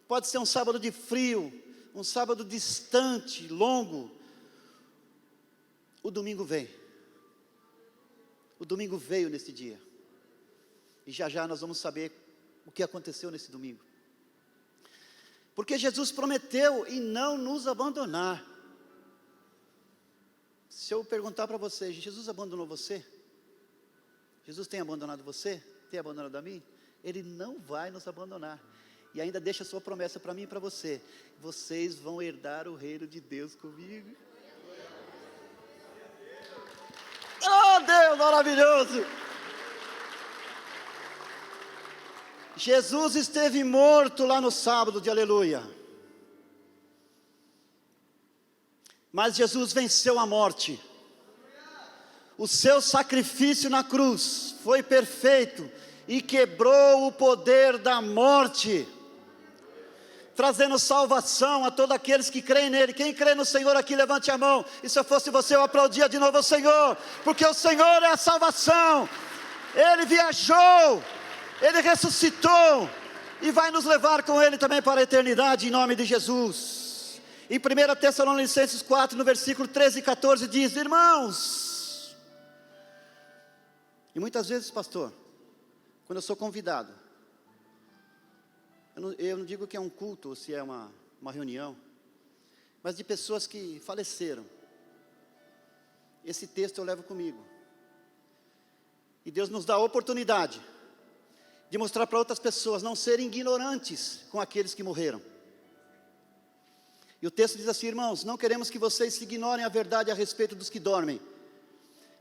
pode ser um sábado de frio, um sábado distante, longo, o domingo vem. O domingo veio nesse dia. E já já nós vamos saber o que aconteceu nesse domingo. Porque Jesus prometeu em não nos abandonar. Se eu perguntar para você, Jesus abandonou você? Jesus tem abandonado você? Tem abandonado a mim? Ele não vai nos abandonar. E ainda deixa a sua promessa para mim e para você. Vocês vão herdar o reino de Deus comigo. Oh, Deus maravilhoso! Jesus esteve morto lá no sábado de aleluia. Mas Jesus venceu a morte. O seu sacrifício na cruz foi perfeito e quebrou o poder da morte, trazendo salvação a todos aqueles que creem nele. Quem crê no Senhor aqui, levante a mão. E se eu fosse você, eu aplaudia de novo o Senhor, porque o Senhor é a salvação. Ele viajou, Ele ressuscitou e vai nos levar com Ele também para a eternidade, em nome de Jesus. Em 1 Tessalonicenses 4, no versículo 13 e 14 diz: irmãos, e muitas vezes, pastor, quando eu sou convidado, eu não digo que é um culto ou se é uma reunião, mas de pessoas que faleceram, esse texto eu levo comigo. E Deus nos dá a oportunidade de mostrar para outras pessoas não serem ignorantes com aqueles que morreram. E o texto diz assim: irmãos, não queremos que vocês se ignorem a verdade a respeito dos que dormem,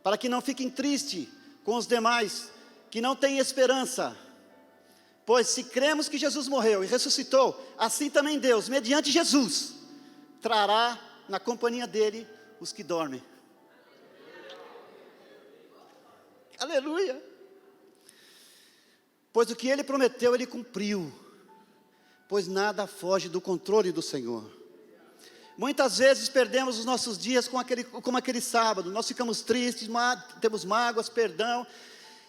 para que não fiquem tristes com os demais que não têm esperança. Pois se cremos que Jesus morreu e ressuscitou, assim também Deus, mediante Jesus, trará na companhia dele os que dormem. Aleluia! Pois o que ele prometeu, ele cumpriu. Pois nada foge do controle do Senhor. Muitas vezes perdemos os nossos dias como aquele sábado. Nós ficamos tristes, temos mágoas, perdão.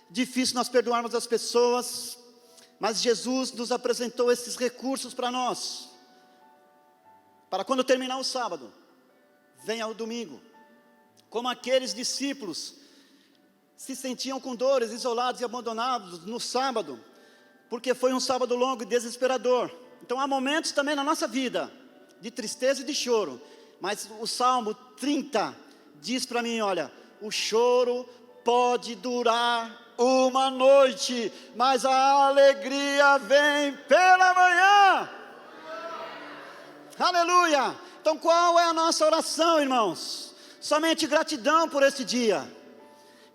Difícil nós perdoarmos as pessoas. Mas Jesus nos apresentou esses recursos para nós. Para quando terminar o sábado, venha o domingo. Como aqueles discípulos se sentiam com dores, isolados e abandonados no sábado, porque foi um sábado longo e desesperador. Então há momentos também na nossa vida de tristeza e de choro, mas o Salmo 30 diz para mim: olha, o choro pode durar uma noite, mas a alegria vem pela manhã. Aleluia! Então qual é a nossa oração, irmãos? Somente gratidão por este dia,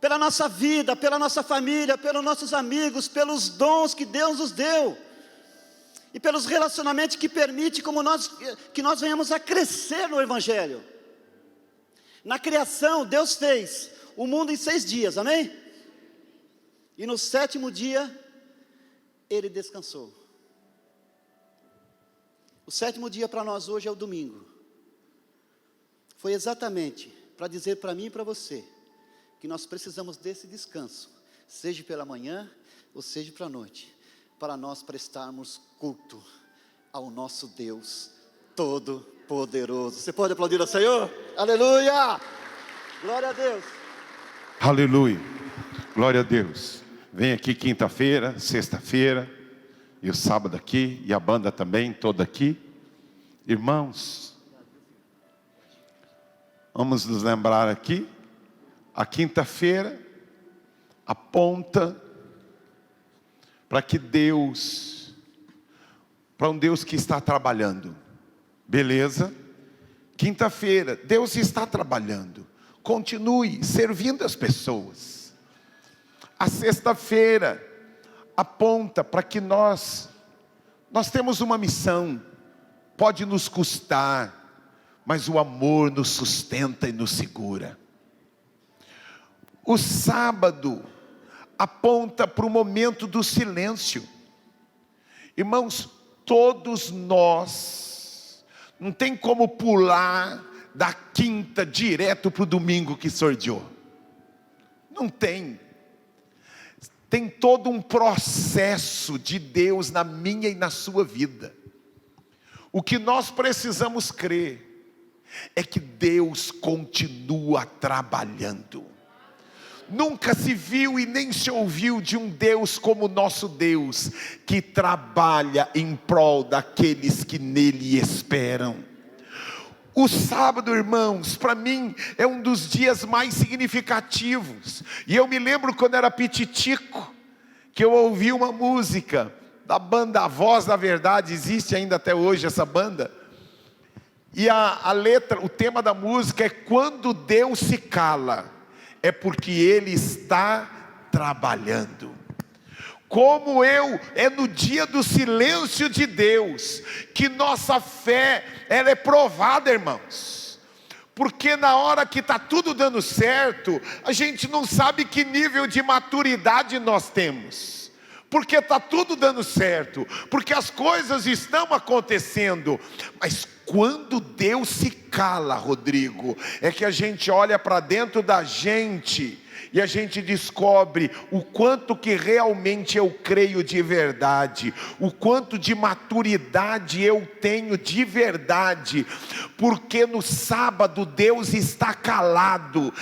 pela nossa vida, pela nossa família, pelos nossos amigos, pelos dons que Deus nos deu, e pelos relacionamentos que permite que nós venhamos a crescer no Evangelho. Na criação, Deus fez o mundo em 6 dias, amém? E no 7º dia, Ele descansou. O 7º dia para nós hoje é o domingo. Foi exatamente para dizer para mim e para você, que nós precisamos desse descanso, seja pela manhã ou seja para a noite, para nós prestarmos culto ao nosso Deus Todo-Poderoso. Você pode aplaudir ao Senhor? Aleluia! Glória a Deus! Aleluia! Glória a Deus! Vem aqui quinta-feira, sexta-feira, e o sábado aqui, e a banda também, toda aqui. Irmãos, vamos nos lembrar aqui, a quinta-feira aponta para que Deus, para um Deus que está trabalhando, beleza? Quinta-feira, Deus está trabalhando, continue servindo as pessoas. A sexta-feira aponta para que nós temos uma missão, pode nos custar, mas o amor nos sustenta e nos segura. O sábado aponta para o momento do silêncio. Irmãos, todos nós, não tem como pular da quinta direto para o domingo que sorteou. Não tem. tem todo um processo de Deus na minha e na sua vida. O que nós precisamos crer é que Deus continua trabalhando. Nunca se viu e nem se ouviu de um Deus como o nosso Deus, que trabalha em prol daqueles que nele esperam. O sábado, irmãos, para mim é um dos dias mais significativos. E eu me lembro quando era pititico, que eu ouvi uma música da banda A Voz da Verdade, existe ainda até hoje essa banda. E a letra, o tema da música é: quando Deus se cala, é porque Ele está trabalhando. Como é no dia do silêncio de Deus que nossa fé ela é provada, irmãos. Porque na hora que está tudo dando certo, a gente não sabe que nível de maturidade nós temos. Porque está tudo dando certo, porque as coisas estão acontecendo. Mas quando Deus se cala, Rodrigo, é que a gente olha para dentro da gente e a gente descobre o quanto que realmente eu creio de verdade, o quanto de maturidade eu tenho de verdade, porque no sábado Deus está calado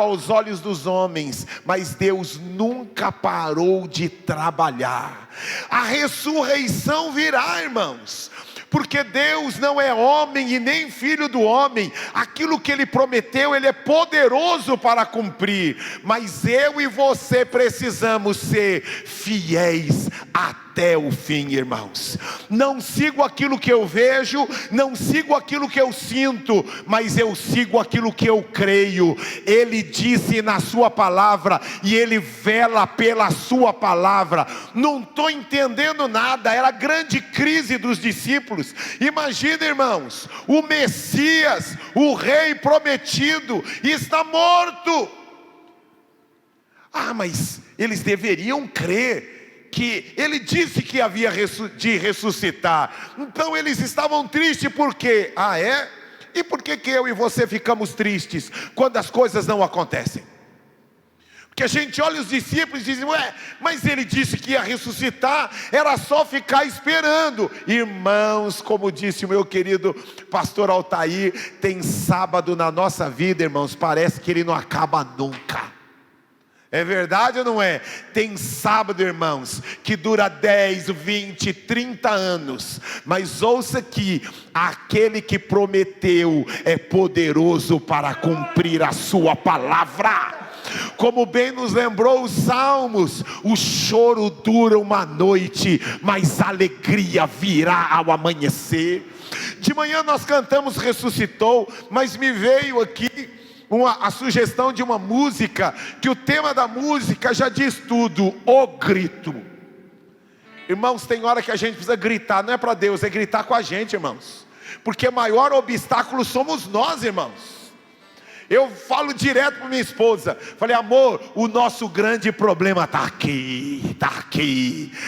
aos olhos dos homens, mas Deus nunca parou de trabalhar. A ressurreição virá, irmãos. Porque Deus não é homem e nem filho do homem. Aquilo que Ele prometeu, Ele é poderoso para cumprir. Mas eu e você precisamos ser fiéis até o fim, irmãos. Não sigo aquilo que eu vejo, não sigo aquilo que eu sinto, mas eu sigo aquilo que eu creio. Ele disse na sua palavra e Ele vela pela sua palavra. Não estou entendendo nada. Era a grande crise dos discípulos. Imagina, irmãos, o Messias, o rei prometido, está morto. Mas eles deveriam crer que Ele disse que havia de ressuscitar. Então eles estavam tristes por quê? E por que eu e você ficamos tristes quando as coisas não acontecem? Porque a gente olha os discípulos e diz: mas Ele disse que ia ressuscitar, era só ficar esperando. Irmãos, como disse o meu querido pastor Altair, tem sábado na nossa vida, irmãos, parece que ele não acaba nunca. É verdade ou não é? Tem sábado, irmãos, que dura 10, 20, 30 anos. Mas ouça aqui: aquele que prometeu é poderoso para cumprir a sua palavra. Como bem nos lembrou os Salmos, o choro dura uma noite, mas a alegria virá ao amanhecer. De manhã nós cantamos Ressuscitou, mas me veio aqui a sugestão de uma música, que o tema da música já diz tudo: o grito. Irmãos, tem hora que a gente precisa gritar, não é para Deus, é gritar com a gente, irmãos. Porque o maior obstáculo somos nós, irmãos. Eu falo direto para minha esposa, falei: amor, o nosso grande problema está aqui.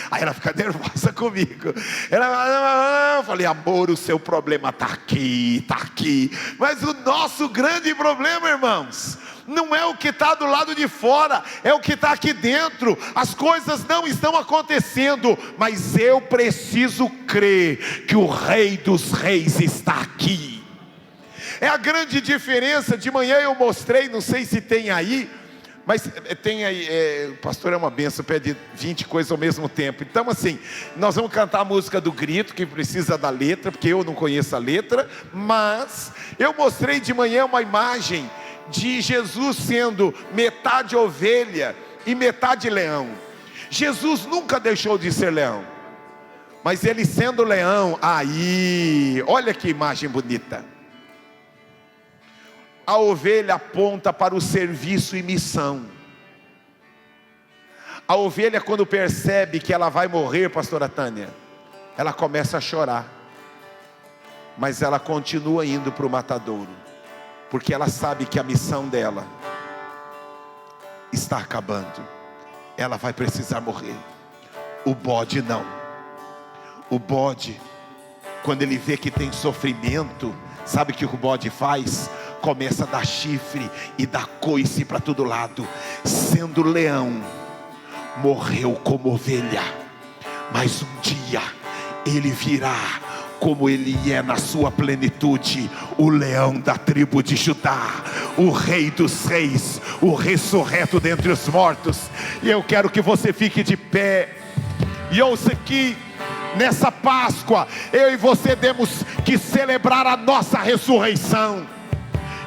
Aí ela fica nervosa comigo. Eu falei: amor, o seu problema está aqui. Mas o nosso grande problema, irmãos, não é o que está do lado de fora, é o que está aqui dentro. As coisas não estão acontecendo, mas eu preciso crer que o Rei dos Reis está aqui. É a grande diferença. De manhã eu mostrei, não sei se tem aí, mas tem aí, o pastor é uma benção, pede 20 coisas ao mesmo tempo. Então assim, nós vamos cantar a música do grito, que precisa da letra, porque eu não conheço a letra. Mas eu mostrei de manhã uma imagem de Jesus sendo metade ovelha e metade leão. Jesus nunca deixou de ser leão, mas Ele sendo leão, olha que imagem bonita. A ovelha aponta para o serviço e missão. A ovelha, quando percebe que ela vai morrer, pastora Tânia, ela começa a chorar, mas ela continua indo para o matadouro, porque ela sabe que a missão dela está acabando. Ela vai precisar morrer. O bode não. O bode, quando ele vê que tem sofrimento, sabe o que o bode faz? Começa a dar chifre e dar coice para todo lado. Sendo leão, morreu como ovelha, mas um dia ele virá como ele é na sua plenitude, o leão da tribo de Judá, o rei dos reis, o ressurreto dentre os mortos. E eu quero que você fique de pé e ouça aqui. Nessa Páscoa, eu e você temos que celebrar a nossa ressurreição.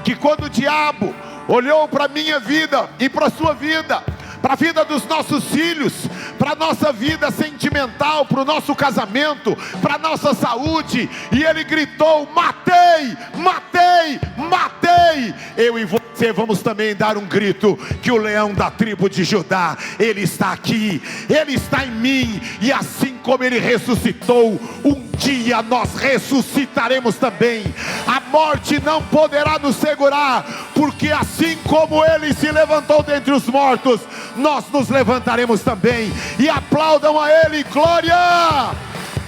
Que quando o diabo olhou para a minha vida e para a sua vida, para a vida dos nossos filhos, para a nossa vida sentimental, para o nosso casamento, para a nossa saúde, e ele gritou: matei, matei, matei. Eu e você vamos também dar um grito, que o leão da tribo de Judá, ele está aqui, ele está em mim, e assim como ele ressuscitou, um dia nós ressuscitaremos também. A morte não poderá nos segurar, porque assim como ele se levantou dentre os mortos, nós nos levantaremos também. E aplaudam a ele, glória,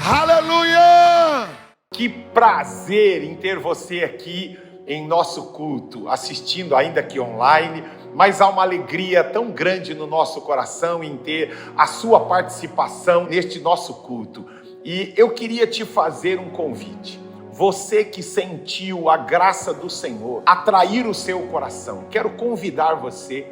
aleluia. Que prazer em ter você aqui em nosso culto, assistindo ainda que online, mas há uma alegria tão grande no nosso coração em ter a sua participação neste nosso culto. E eu queria te fazer um convite. Você que sentiu a graça do Senhor atrair o seu coração, quero convidar você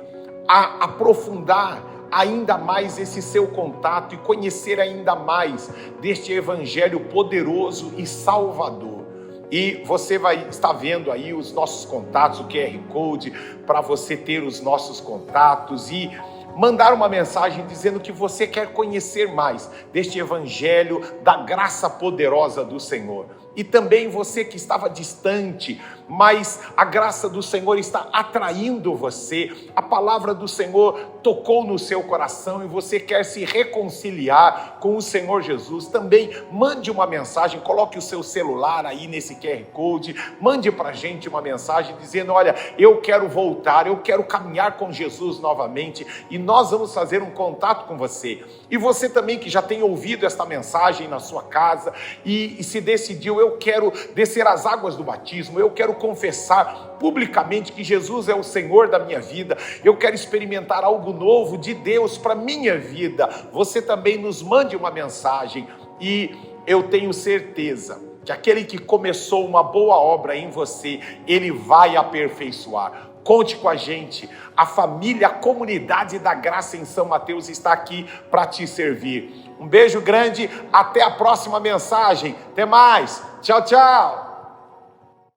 a aprofundar ainda mais esse seu contato e conhecer ainda mais deste evangelho poderoso e salvador. E você vai estar vendo aí os nossos contatos, o QR Code, para você ter os nossos contatos e mandar uma mensagem dizendo que você quer conhecer mais deste evangelho da graça poderosa do Senhor. E também você que estava distante, mas a graça do Senhor está atraindo você, a palavra do Senhor tocou no seu coração e você quer se reconciliar com o Senhor Jesus, também mande uma mensagem, coloque o seu celular aí nesse QR Code, mande pra gente uma mensagem dizendo: olha, eu quero voltar, eu quero caminhar com Jesus novamente, e nós vamos fazer um contato com você. E você também que já tem ouvido esta mensagem na sua casa e se decidiu: eu quero descer as águas do batismo, eu quero confessar publicamente que Jesus é o Senhor da minha vida, eu quero experimentar algo novo de Deus para minha vida. Você também nos mande uma mensagem e eu tenho certeza que aquele que começou uma boa obra em você, ele vai aperfeiçoar. Conte com a gente, a família, a comunidade da Graça em São Mateus está aqui para te servir. Um beijo grande, até a próxima mensagem, até mais, tchau, tchau.